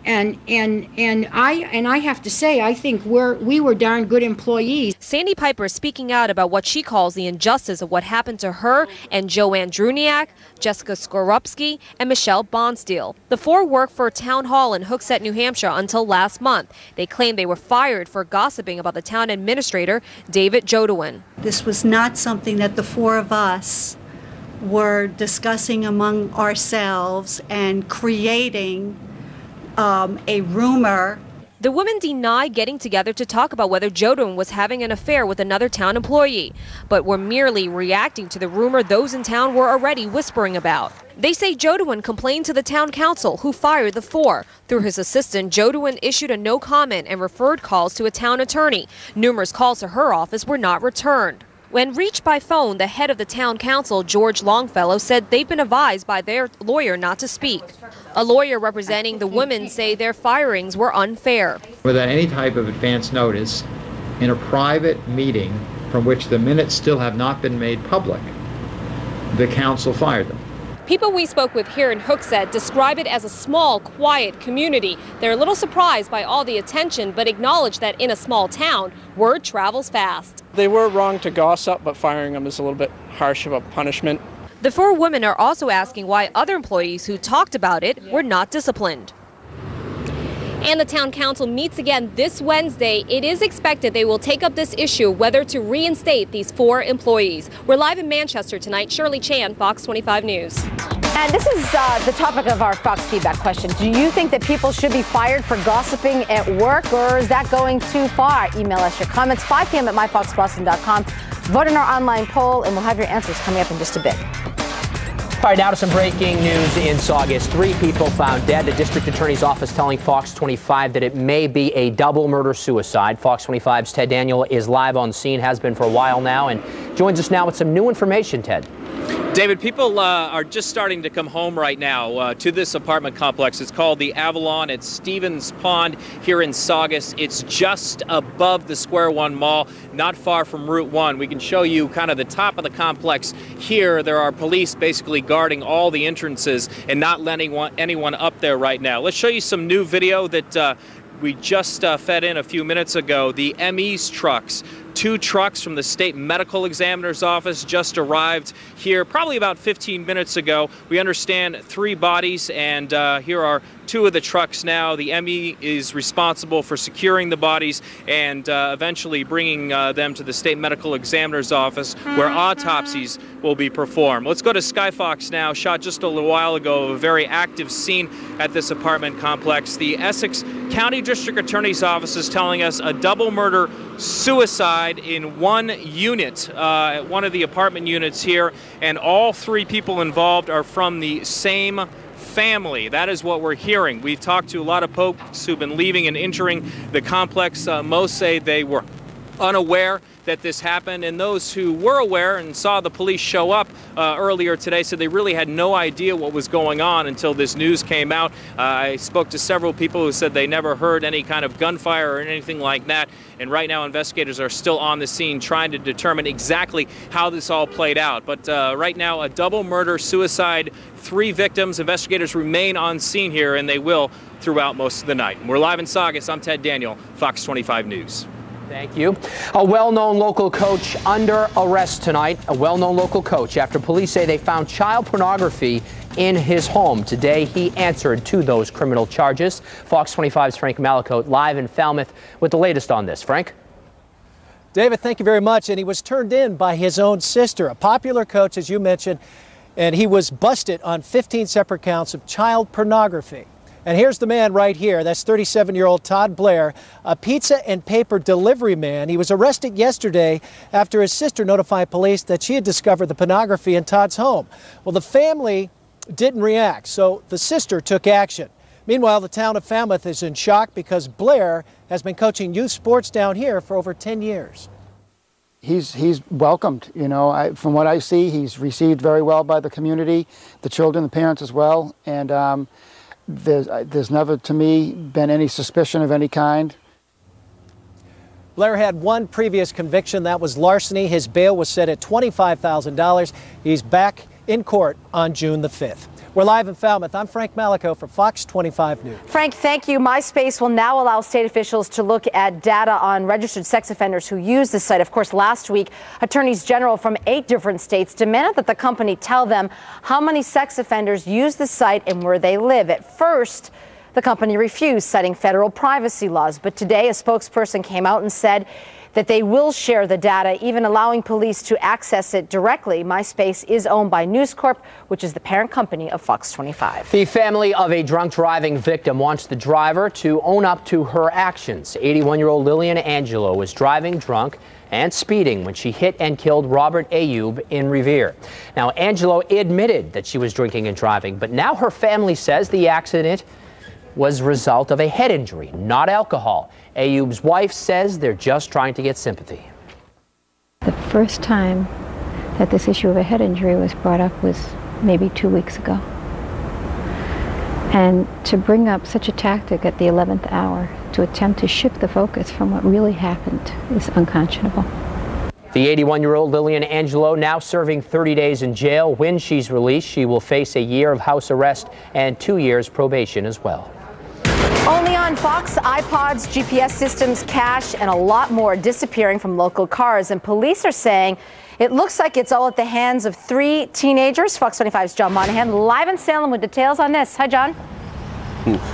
And I have to say, I think we were darn good employees. Sandy Piper is speaking out about what she calls the injustice of what happened to her and Joanne Druniak, Jessica Skorupski, and Michelle Bonsteel. The 4 worked for a town hall in Hooksett, New Hampshire until last month. They claimed they were fired for gossiping about the town administrator, David Jodewin. This was not something that the 4 of us were discussing among ourselves and creating a rumor. The women deny getting together to talk about whether Jodewin was having an affair with another town employee, but were merely reacting to the rumor those in town were already whispering about. They say Jodewin complained to the town council, who fired the 4. Through his assistant, Jodewin issued a no comment and referred calls to a town attorney. Numerous calls to her office were not returned. When reached by phone, the head of the town council, George Longfellow, said they've been advised by their lawyer not to speak. A lawyer representing the women say their firings were unfair. Without any type of advance notice, in a private meeting from which the minutes still have not been made public, the council fired them. People we spoke with here in Hooksett describe it as a small, quiet community. They're a little surprised by all the attention, but acknowledge that in a small town, word travels fast. They were wrong to gossip, but firing them is a little bit harsh of a punishment. The 4 women are also asking why other employees who talked about it were not disciplined. And the town council meets again this Wednesday. It is expected they will take up this issue, whether to reinstate these 4 employees. We're live in Manchester tonight. Shirley Chan, Fox 25 News. And this is the topic of our Fox feedback question. Do you think that people should be fired for gossiping at work, or is that going too far? Email us your comments, 5 p.m. at myfoxboston.com. Vote in our online poll, and we'll have your answers coming up in just a bit. All right, now to some breaking news in Saugus. 3 people found dead. The district attorney's office telling Fox 25 that it may be a double murder-suicide. Fox 25's Ted Daniel is live on scene, has been for a while now, and joins us now with some new information, Ted. David, people are just starting to come home right now to this apartment complex. It's called the Avalon at Stevens Pond here in Saugus. It's just above the Square One Mall, not far from Route 1. We can show you kind of the top of the complex here. There are police basically guarding all the entrances and not letting anyone up there right now. Let's show you some new video that we just fed in a few minutes ago. The ME's trucks. 2 trucks from the state medical examiner's office just arrived here probably about 15 minutes ago. We understand 3 bodies, and here are 2 of the trucks now. The ME is responsible for securing the bodies and eventually bringing them to the state medical examiner's office where autopsies will be performed. Let's go to Skyfox now, shot just a little while ago of a very active scene at this apartment complex. The Essex County District Attorney's Office is telling us a double murder suicide in one unit, at one of the apartment units here, and all 3 people involved are from the same family. That is what we're hearing. We've talked to a lot of folks who've been leaving and entering the complex. Most say they were unaware that this happened, and those who were aware and saw the police show up earlier today said they really had no idea what was going on until this news came out. I spoke to several people who said they never heard any kind of gunfire or anything like that, and right now investigators are still on the scene trying to determine exactly how this all played out. But right now, a double murder suicide, 3 victims. Investigators remain on scene here, and they will throughout most of the night. We're live in Saugus. I'm Ted Daniel, Fox 25 News. Thank you. A well-known local coach under arrest tonight. A well-known local coach after police say they found child pornography in his home. Today, he answered to those criminal charges. Fox 25's Frank Malicote live in Falmouth with the latest on this. Frank? David, thank you very much. And he was turned in by his own sister, a popular coach, as you mentioned, and he was busted on 15 separate counts of child pornography. And here's the man right here. That's 37-year-old Todd Blair, a pizza and paper delivery man. He was arrested yesterday after his sister notified police that she had discovered the pornography in Todd's home. Well, the family didn't react, so the sister took action. Meanwhile, the town of Falmouth is in shock because Blair has been coaching youth sports down here for over 10 years. He's welcomed, you know. From what I see, he's received very well by the community, the children, the parents as well, and there's never, to me, been any suspicion of any kind. Blair had 1 previous conviction. That was larceny. His bail was set at $25,000. He's back in court on June the 5th. We're live in Falmouth. I'm Frank Malicote for Fox 25 News. Frank, thank you. MySpace will now allow state officials to look at data on registered sex offenders who use the site. Of course, last week, attorneys general from 8 different states demanded that the company tell them how many sex offenders use the site and where they live. At first, the company refused, citing federal privacy laws. But today, a spokesperson came out and said that they will share the data, even allowing police to access it directly. MySpace is owned by News Corp, which is the parent company of Fox 25. The family of a drunk driving victim wants the driver to own up to her actions. 81-year-old Lillian Angelo was driving drunk and speeding when she hit and killed Robert Ayub in Revere. Now, Angelo admitted that she was drinking and driving, but now her family says the accident was a result of a head injury, not alcohol. Ayub's wife says they're just trying to get sympathy. The first time that this issue of a head injury was brought up was maybe 2 weeks ago. And to bring up such a tactic at the 11th hour, to attempt to shift the focus from what really happened, is unconscionable. The 81-year-old Lillian Angelo now serving 30 days in jail. When she's released, she will face a year of house arrest and 2 years probation as well. Only on Fox, iPods, GPS systems, cash, and a lot more disappearing from local cars. And police are saying it looks like it's all at the hands of 3 teenagers. Fox 25's John Monahan live in Salem with details on this. Hi, John.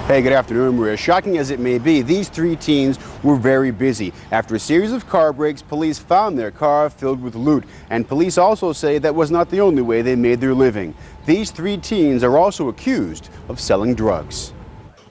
Hey, good afternoon, Maria. Shocking as it may be, these 3 teens were very busy. After a series of car breaks, police found their car filled with loot. And police also say that was not the only way they made their living. These 3 teens are also accused of selling drugs.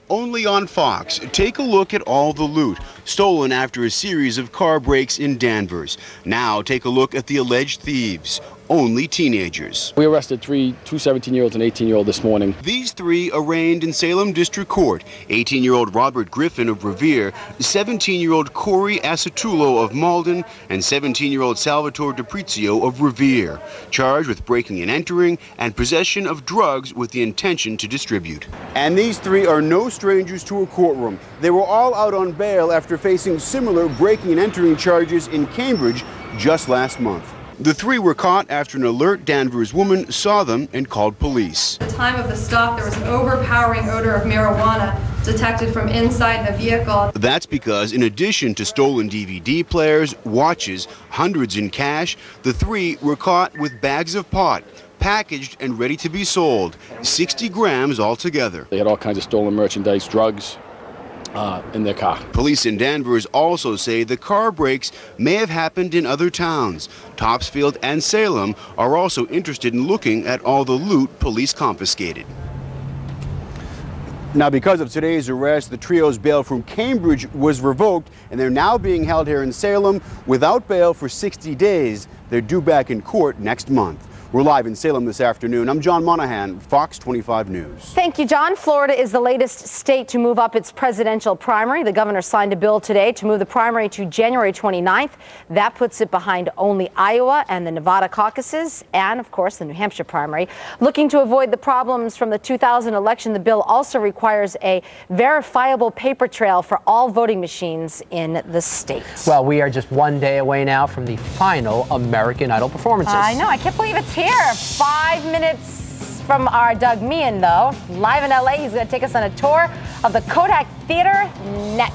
Only on Fox, take a look at all the loot stolen after a series of car breaks in Danvers. Now take a look at the alleged thieves. only teenagers. We arrested two 17-year-olds and 18-year-old this morning. These three arraigned in Salem District Court: 18-year-old Robert Griffin of Revere, 17-year-old Corey Acetulo of Malden, and 17-year-old Salvatore DiPrizio of Revere, charged with breaking and entering and possession of drugs with the intention to distribute. And these three are no strangers to a courtroom. They were all out on bail after facing similar breaking and entering charges in Cambridge just last month. The three were caught after an alert Danvers woman saw them and called police. At the time of the stop, there was an overpowering odor of marijuana detected from inside the vehicle. That's because in addition to stolen DVD players, watches, hundreds in cash, the three were caught with bags of pot, packaged and ready to be sold, 60 grams altogether. They had all kinds of stolen merchandise, drugs, in their car. Police in Danvers also say the car breaks may have happened in other towns. Topsfield and Salem are also interested in looking at all the loot police confiscated. Now, because of today's arrest, the trio's bail from Cambridge was revoked, and they're now being held here in Salem without bail for 60 days. They're due back in court next month. We're live in Salem this afternoon. I'm John Monahan, Fox 25 News. Thank you, John. Florida is the latest state to move up its presidential primary. The governor signed a bill today to move the primary to January 29th. That puts it behind only Iowa and the Nevada caucuses and, of course, the New Hampshire primary. Looking to avoid the problems from the 2000 election, the bill also requires a verifiable paper trail for all voting machines in the state. Well, we are just one day away now from the final American Idol performances. I know. I can't believe it's here. 5 minutes from our Doug Meehan, though. Live in LA, he's going to take us on a tour of the Kodak Theater next.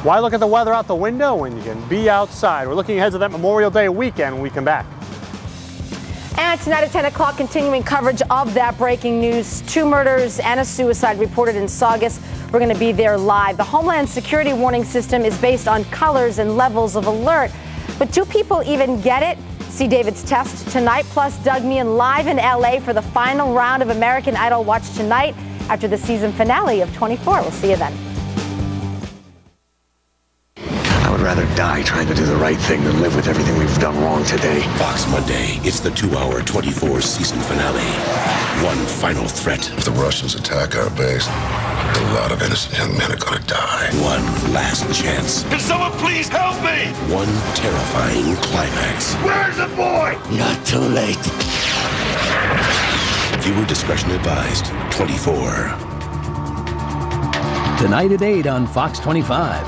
Why look at the weather out the window when you can be outside? We're looking ahead to that Memorial Day weekend when we come back. And tonight at 10 o'clock, continuing coverage of that breaking news. 2 murders and a suicide reported in Saugus. We're going to be there live. The Homeland Security warning system is based on colors and levels of alert. But do people even get it? See David's test tonight, plus Doug Meehan live in LA for the final round of American Idol. Watch tonight after the season finale of 24. We'll see you then. I would rather die trying to do the right thing than live with everything we've done wrong today. Fox Monday, it's the 2-hour 24 season finale. One final threat. If the Russians attack our base, a lot of innocent young men are gonna die. One last chance. Can someone please help me? One terrifying climax. Where's the boy? Not too late. Viewer discretion advised. 24. Tonight at 8 on Fox 25.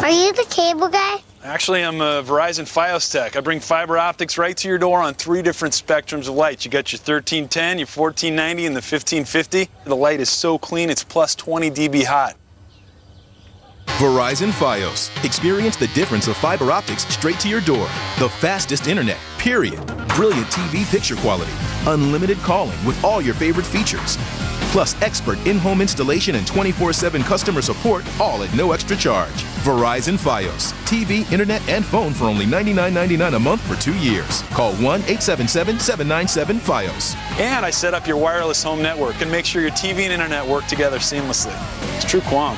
Are you the cable guy? Actually, I'm a Verizon Fios tech. I bring fiber optics right to your door on 3 different spectrums of light. You got your 1310, your 1490, and the 1550. The light is so clean, it's plus 20 dB hot. Verizon Fios. Experience the difference of fiber optics straight to your door. The fastest internet, period. Brilliant TV picture quality. Unlimited calling with all your favorite features. Plus expert in-home installation and 24/7 customer support, all at no extra charge. Verizon Fios. TV, internet, and phone for only $99.99 a month for 2 years. Call 1-877-797-FIOS. And I set up your wireless home network and make sure your TV and internet work together seamlessly. It's true Quam.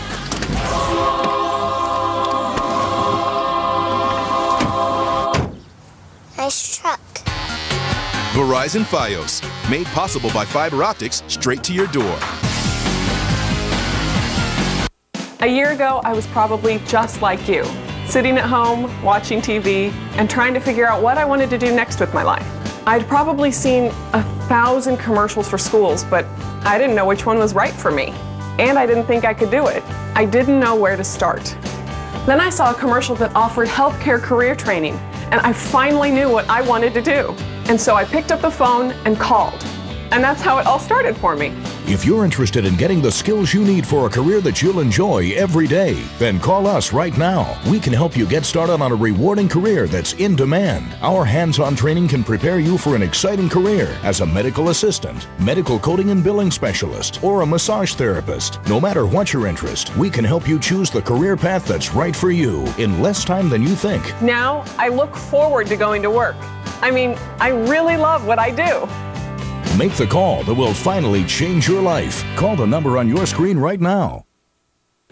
Nice truck. Verizon Fios. Made possible by fiber optics straight to your door. A year ago, I was probably just like you, sitting at home, watching TV, and trying to figure out what I wanted to do next with my life. I'd probably seen 1,000 commercials for schools, but I didn't know which one was right for me. And I didn't think I could do it. I didn't know where to start. Then I saw a commercial that offered healthcare career training, and I finally knew what I wanted to do. And so I picked up the phone and called. And that's how it all started for me. If you're interested in getting the skills you need for a career that you'll enjoy every day, then call us right now. We can help you get started on a rewarding career that's in demand. Our hands-on training can prepare you for an exciting career as a medical assistant, medical coding and billing specialist, or a massage therapist. No matter what your interest, we can help you choose the career path that's right for you in less time than you think. Now I look forward to going to work. I mean, I really love what I do. Make the call that will finally change your life. Call the number on your screen right now.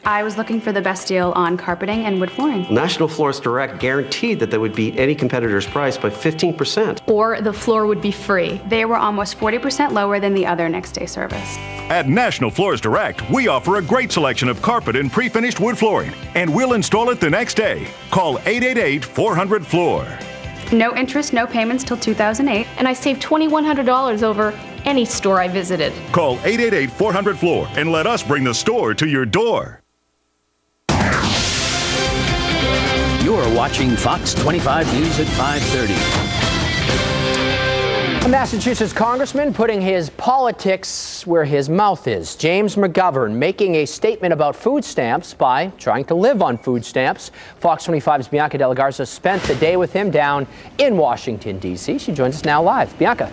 I was looking for the best deal on carpeting and wood flooring. National Florist Direct guaranteed that they would beat any competitor's price by 15%. Or the floor would be free. They were almost 40% lower than the other next day service. At National Florist Direct, we offer a great selection of carpet and pre-finished wood flooring, and we'll install it the next day. Call 888-400-FLOOR. No interest, no payments till 2008. And I saved $2,100 over any store I visited. Call 888-400-FLOOR and let us bring the store to your door. You're watching Fox 25 News at 5:30. A Massachusetts congressman putting his politics where his mouth is. James McGovern making a statement about food stamps by trying to live on food stamps. Fox 25's Bianca De La Garza spent the day with him down in Washington, D.C. She joins us now live. Bianca.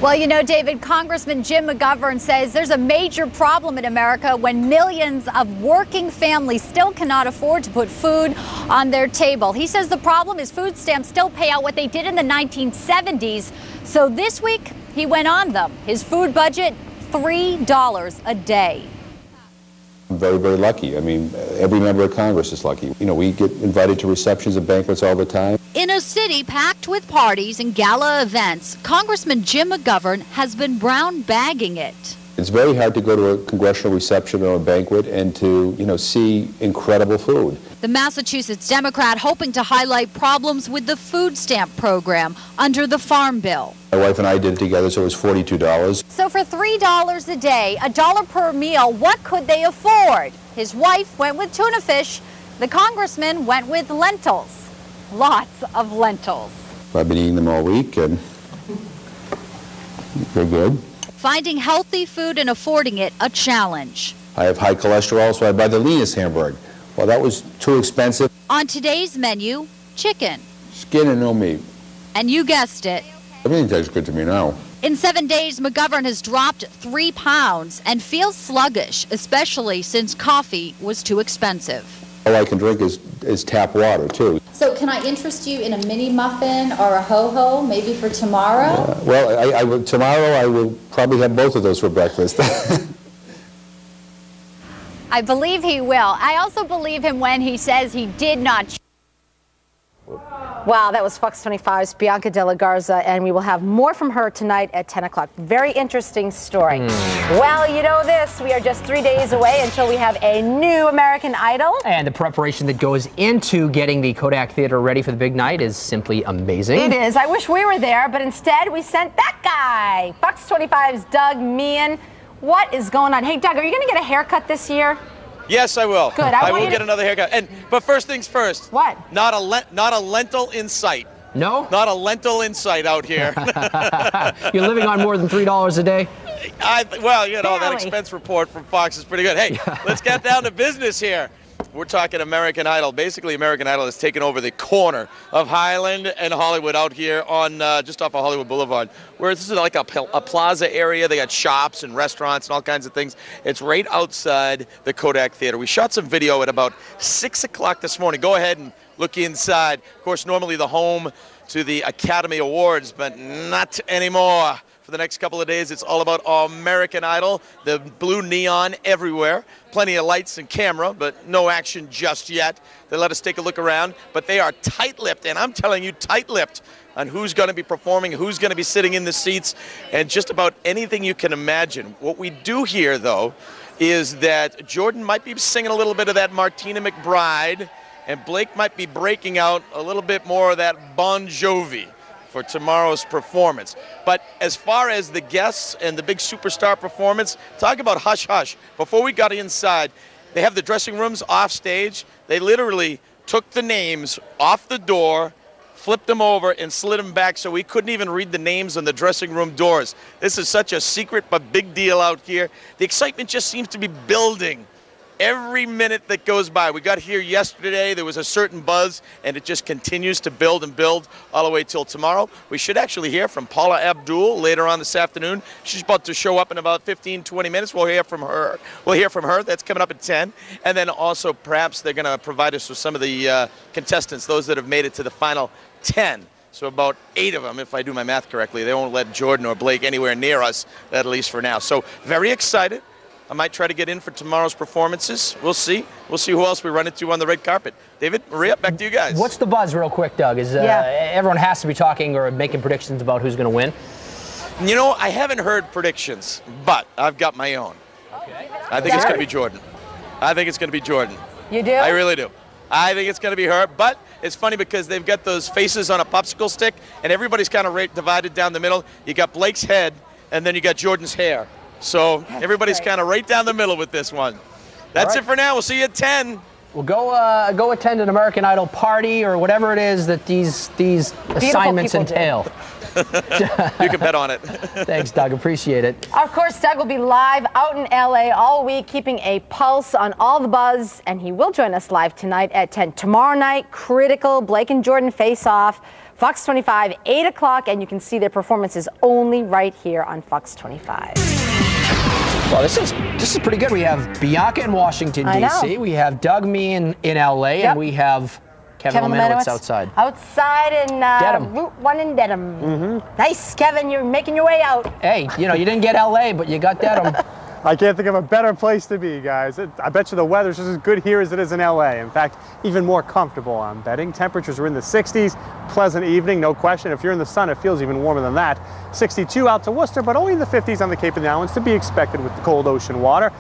Well, you know, David, Congressman Jim McGovern says there's a major problem in America when millions of working families still cannot afford to put food on their table. He says the problem is food stamps still pay out what they did in the 1970s. So this week, he went on them. His food budget, $3 a day. I'm very, very lucky. I mean, every member of Congress is lucky. You know, we get invited to receptions and banquets all the time. In a city packed with parties and gala events, Congressman Jim McGovern has been brown bagging it. It's very hard to go to a congressional reception or a banquet and to, you know, see incredible food. The Massachusetts Democrat hoping to highlight problems with the food stamp program under the Farm Bill. My wife and I did it together, so it was $42. So for $3 a day, $1 per meal, what could they afford? His wife went with tuna fish. The congressman went with lentils. Lots of lentils. I've been eating them all week, and they're good. Finding healthy food and affording it a challenge. I have high cholesterol, so I buy the leanest hamburger. Well, that was too expensive. On today's menu, chicken. Skin and no meat. And you guessed it. Everything tastes good to me now. In 7 days, McGovern has dropped 3 pounds and feels sluggish, especially since coffee was too expensive. All I can drink is tap water, too. So can I interest you in a mini muffin or a ho-ho, maybe for tomorrow? Well, tomorrow I will probably have both of those for breakfast. I believe he will. I also believe him when he says he did not. Wow, that was Fox 25's Bianca De La Garza, and we will have more from her tonight at 10 o'clock. Very interesting story. Well, you know this, we are just 3 days away until we have a new American Idol. And the preparation that goes into getting the Kodak Theater ready for the big night is simply amazing. It is. I wish we were there, but instead we sent that guy. Fox 25's Doug Meehan. What is going on? Hey, Doug, are you going to get a haircut this year? Yes, I will. Good. I will get another haircut. But first things first. What? Not a lentil in sight. No? Not a lentil in sight out here. You're living on more than $3 a day? Well, you know, that expense report from Fox is pretty good. Hey, let's get down to business here. We're talking American Idol. Basically, American Idol has taken over the corner of Highland and Hollywood out here on just off of Hollywood Boulevard, where this is like a plaza area. They got shops and restaurants and all kinds of things. It's right outside the Kodak Theater. We shot some video at about 6 o'clock this morning. Go ahead and look inside. Of course, normally the home to the Academy Awards, but not anymore. For the next couple of days, it's all about American Idol. The blue neon everywhere. Plenty of lights and camera, but no action just yet. They let us take a look around, but they are tight-lipped, and I'm telling you, tight-lipped on who's going to be performing, who's going to be sitting in the seats, and just about anything you can imagine. What we do here, though, is that Jordan might be singing a little bit of that Martina McBride, and Blake might be breaking out a little bit more of that Bon Jovi for tomorrow's performance. But as far as the guests and the big superstar performance, talk about hush hush. Before we got inside, they have the dressing rooms off stage. They literally took the names off the door, flipped them over, and slid them back so we couldn't even read the names on the dressing room doors. This is such a secret but big deal out here. The excitement just seems to be building every minute that goes by. We got here yesterday, there was a certain buzz, and it just continues to build and build all the way till tomorrow. We should actually hear from Paula Abdul later on this afternoon. She's about to show up in about 15, 20 minutes. We'll hear from her. That's coming up at 10. And then also perhaps they're going to provide us with some of the contestants, those that have made it to the final 10. So about 8 of them, if I do my math correctly. They won't let Jordan or Blake anywhere near us, at least for now. So very excited. I might try to get in for tomorrow's performances. We'll see. We'll see who else we run into on the red carpet. David, Maria, back to you guys. What's the buzz real quick, Doug? Everyone has to be talking or making predictions about who's going to win? You know, I haven't heard predictions, but I've got my own. Okay. I think it's going to be Jordan. I think it's going to be Jordan. You do? I really do. I think it's going to be her, but it's funny because they've got those faces on a popsicle stick, and everybody's kind of divided down the middle. You got Blake's head, and then you got Jordan's hair. So everybody's kind of right down the middle with this one. That's it for now. We'll see you at 10. We'll go attend an American Idol party or whatever it is that these assignments entail. You can bet on it. Thanks, Doug. Appreciate it. Of course, Doug will be live out in LA all week, keeping a pulse on all the buzz, and he will join us live tonight at 10. Tomorrow night, critical Blake and Jordan face off. Fox 25, 8 o'clock, and you can see their performances only right here on Fox 25. Well, this is pretty good. We have Bianca in Washington, D.C. We have Doug, me in L.A., and we have Kevin Lemanowitz outside. Outside in Route 1 in Dedham. Nice, Kevin. You're making your way out. Hey, you know, you didn't get L.A., but you got Dedham. I can't think of a better place to be, guys. I bet you the weather's just as good here as it is in LA. In fact, even more comfortable, I'm betting. Temperatures are in the 60s. Pleasant evening, no question. If you're in the sun, it feels even warmer than that. 62 out to Worcester, but only in the 50s on the Cape of the Islands, to be expected with the cold ocean water.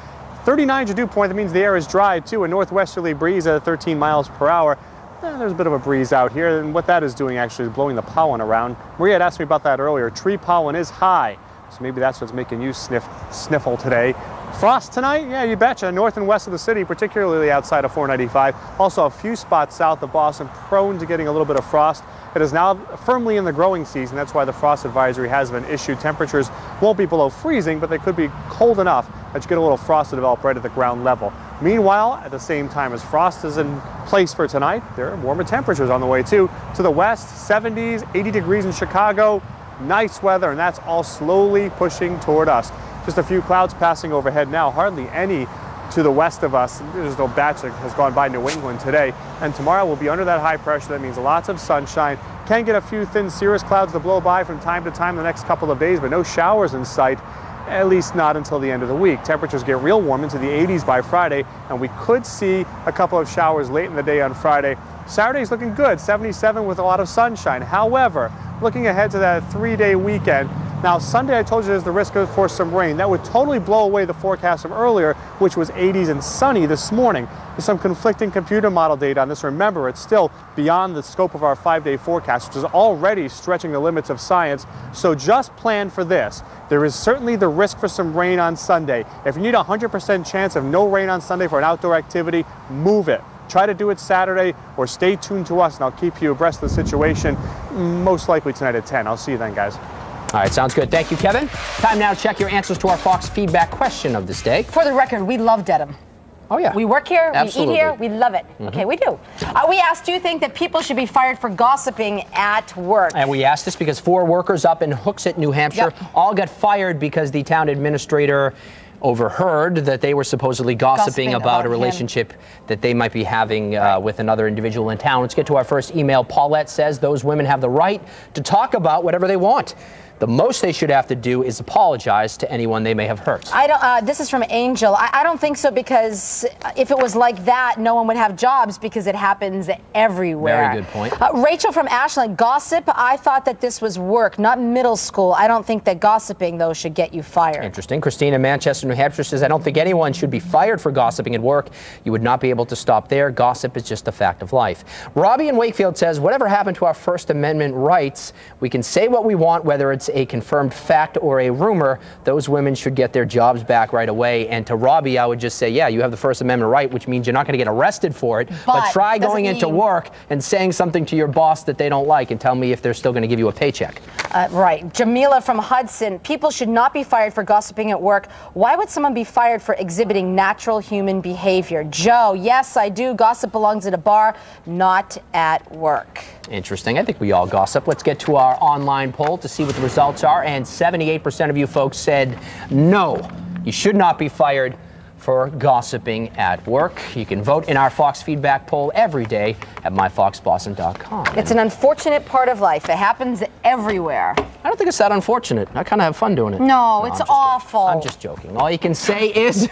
39 to dew point, that means the air is dry, too. A northwesterly breeze at 13 miles per hour. There's a bit of a breeze out here, and what that is doing actually is blowing the pollen around. Maria had asked me about that earlier. Tree pollen is high. So maybe that's what's making you sniffle today. Frost tonight? Yeah, you betcha. North and west of the city, particularly outside of 495. Also a few spots south of Boston, prone to getting a little bit of frost. It is now firmly in the growing season. That's why the frost advisory has been issued. Temperatures won't be below freezing, but they could be cold enough that you get a little frost to develop right at the ground level. Meanwhile, at the same time as frost is in place for tonight, there are warmer temperatures on the way too. To the west, 70s, 80 degrees in Chicago. Nice weather, and that's all slowly pushing toward us. Just a few clouds passing overhead now, hardly any to the west of us. There's no batch that has gone by New England today. And tomorrow we'll be under that high pressure. That means lots of sunshine. Can get a few thin cirrus clouds to blow by from time to time the next couple of days, but no showers in sight, at least not until the end of the week. Temperatures get real warm into the 80s by Friday, and we could see a couple of showers late in the day on Friday. Saturday's looking good, 77 with a lot of sunshine. However, looking ahead to that 3-day weekend, now Sunday I told you there's the risk for some rain. That would totally blow away the forecast from earlier, which was 80s and sunny this morning. There's some conflicting computer model data on this. Remember, it's still beyond the scope of our 5-day forecast, which is already stretching the limits of science. So just plan for this. There is certainly the risk for some rain on Sunday. If you need a 100% chance of no rain on Sunday for an outdoor activity, move it. Try to do it Saturday, or stay tuned to us and I'll keep you abreast of the situation, most likely tonight at 10. I'll see you then, guys. All right, sounds good. Thank you, Kevin. Time now to check your answers to our Fox feedback question of this day. For the record, we love Dedham. Oh, yeah. We work here, Absolutely. we eat here, we love it. Okay, we do. We asked, do you think that people should be fired for gossiping at work? And we asked this because 4 workers up in Hooksett, New Hampshire, all got fired because the town administrator overheard that they were supposedly gossiping about a relationship that they might be having with another individual in town. Let's get to our first email. Paulette says those women have the right to talk about whatever they want. The most they should have to do is apologize to anyone they may have hurt. I don't. This is from Angel. I don't think so, because if it was like that, no one would have jobs, because it happens everywhere. Very good point. Rachel from Ashland, gossip. I thought that this was work, not middle school. I don't think that gossiping, though, should get you fired. Interesting. Christina, Manchester, New Hampshire says, I don't think anyone should be fired for gossiping at work. You would not be able to stop there. Gossip is just a fact of life. Robbie in Wakefield says, whatever happened to our First Amendment rights, we can say what we want, whether it's a confirmed fact or a rumor. Those women should get their jobs back right away. And to Robbie, I would just say, yeah, you have the First Amendment right, which means you're not going to get arrested for it. But try going into work and saying something to your boss that they don't like and tell me if they're still going to give you a paycheck. Right. Jamila from Hudson, people should not be fired for gossiping at work. Why would someone be fired for exhibiting natural human behavior? Joe, yes, I do. Gossip belongs at a bar, not at work. Interesting. I think we all gossip. Let's get to our online poll to see what the results are. And 78% of you folks said no, you should not be fired for gossiping at work. You can vote in our Fox feedback poll every day at myfoxboston.com. It's an unfortunate part of life. It happens everywhere. I don't think it's that unfortunate. I kind of have fun doing it. No, it's awful. I'm just joking. All you can say is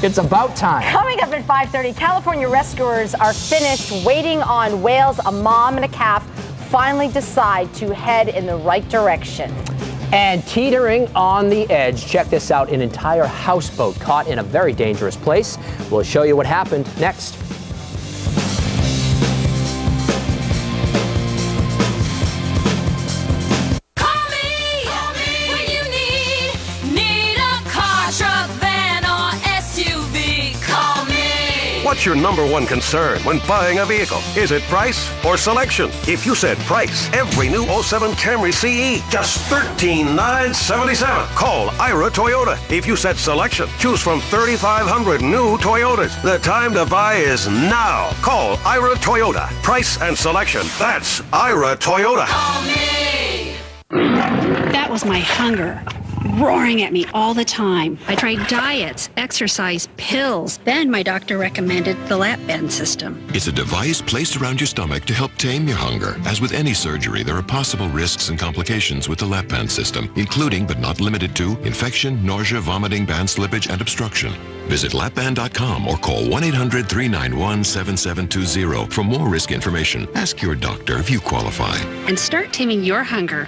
it's about time. Coming up at 5:30, California rescuers are finished waiting on whales. A mom and a calf finally decide to head in the right direction. And teetering on the edge. Check this out, an entire houseboat caught in a very dangerous place. We'll show you what happened next. What's your number one concern when buying a vehicle? Is it price or selection? If you said price, every new 07 Camry CE, just $13,977. Call Ira Toyota. If you said selection, choose from 3,500 new Toyotas. The time to buy is now. Call Ira Toyota. Price and selection. That's Ira Toyota. Call me. That was my hunger. Roaring at me all the time. I tried diets, exercise, pills. Then my doctor recommended the lap band system. It's a device placed around your stomach to help tame your hunger. As with any surgery, there are possible risks and complications with the lap band system, including but not limited to infection, nausea, vomiting, band slippage, and obstruction. Visit lapband.com or call 1-800-391-7720 for more risk information. Ask your doctor if you qualify. And start taming your hunger.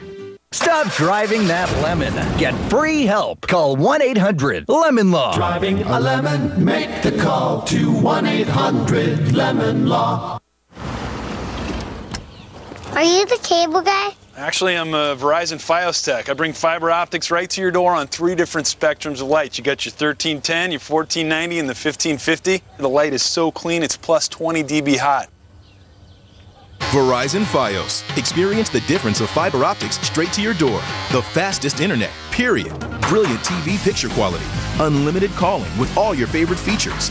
Stop driving that lemon. Get free help. Call 1-800-LEMON-LAW. Driving a lemon? Make the call to 1-800-LEMON-LAW. Are you the cable guy? Actually, I'm a Verizon Fios tech. I bring fiber optics right to your door on 3 different spectrums of light. You got your 1310, your 1490, and the 1550. The light is so clean, it's plus 20 dB hot. Verizon Fios. Experience the difference of fiber optics straight to your door. The fastest internet, period. Brilliant TV picture quality. Unlimited calling with all your favorite features.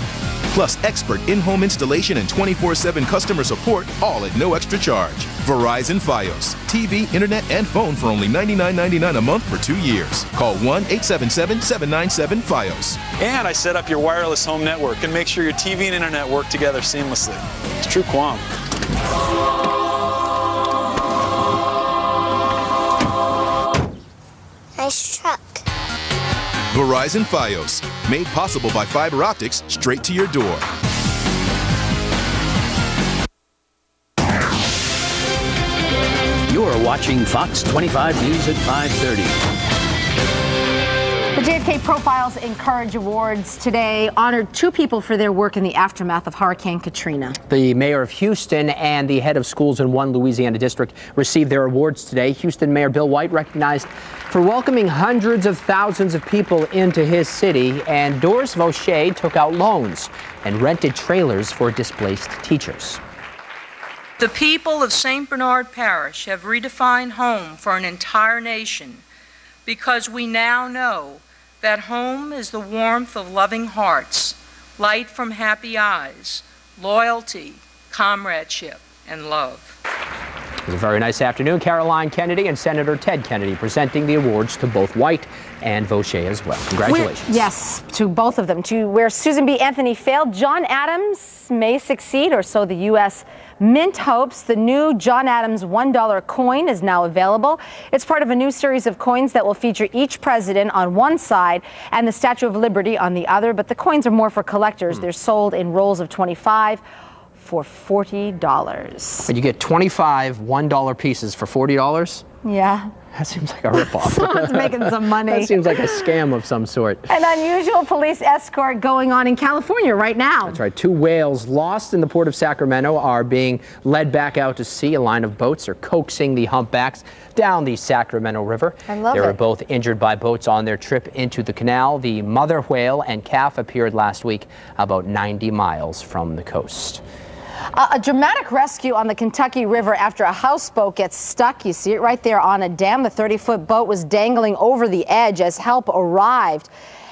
Plus expert in-home installation and 24/7 customer support, all at no extra charge. Verizon Fios. TV, internet, and phone for only $99.99 a month for 2 years. Call 1-877-797-FIOS. And I set up your wireless home network and make sure your TV and internet work together seamlessly. It's true Quam. Nice truck. Verizon Fios. Made possible by fiber optics straight to your door. You're watching Fox 25 News at 5:30. The JFK Profiles Encourage Awards today honored 2 people for their work in the aftermath of Hurricane Katrina. The mayor of Houston and the head of schools in one Louisiana district received their awards today. Houston Mayor Bill White recognized for welcoming hundreds of thousands of people into his city, and Doris Vaucher took out loans and rented trailers for displaced teachers. The people of St. Bernard Parish have redefined home for an entire nation because we now know that home is the warmth of loving hearts, light from happy eyes, loyalty, comradeship, and love. It was a very nice afternoon. Caroline Kennedy and Senator Ted Kennedy presenting the awards to both White and Vaucher as well. Congratulations. Yes, to both of them. To where Susan B. Anthony failed, John Adams may succeed, or so the U.S. Mint hopes. The new John Adams $1 coin is now available. It's part of a new series of coins that will feature each president on one side and the Statue of Liberty on the other. But the coins are more for collectors. They're sold in rolls of 25 for $40. But you get 25 $1 pieces for $40? Yeah. That seems like a ripoff. Someone's making some money. That seems like a scam of some sort. An unusual police escort going on in California right now. That's right. 2 whales lost in the port of Sacramento are being led back out to sea. A line of boats are coaxing the humpbacks down the Sacramento River. I love it. They were both injured by boats on their trip into the canal. The mother whale and calf appeared last week about 90 miles from the coast. A dramatic rescue on the Kentucky River after a houseboat gets stuck. You see it right there on a dam. The 30-foot boat was dangling over the edge as help arrived.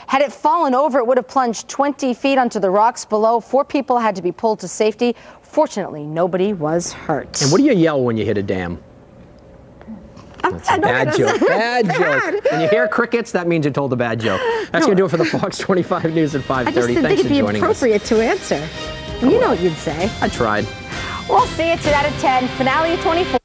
Had it fallen over, it would have plunged 20 feet onto the rocks below. 4 people had to be pulled to safety. Fortunately, nobody was hurt. And what do you yell when you hit a dam? That's a bad joke. Bad joke. When you hear crickets, that means you told a bad joke. That's going to do it for the Fox 25 News at 5:30. I just didn't think it'd be appropriate to answer. You know what you'd say. I tried. We'll see you 10 out of 10. Finale of 24.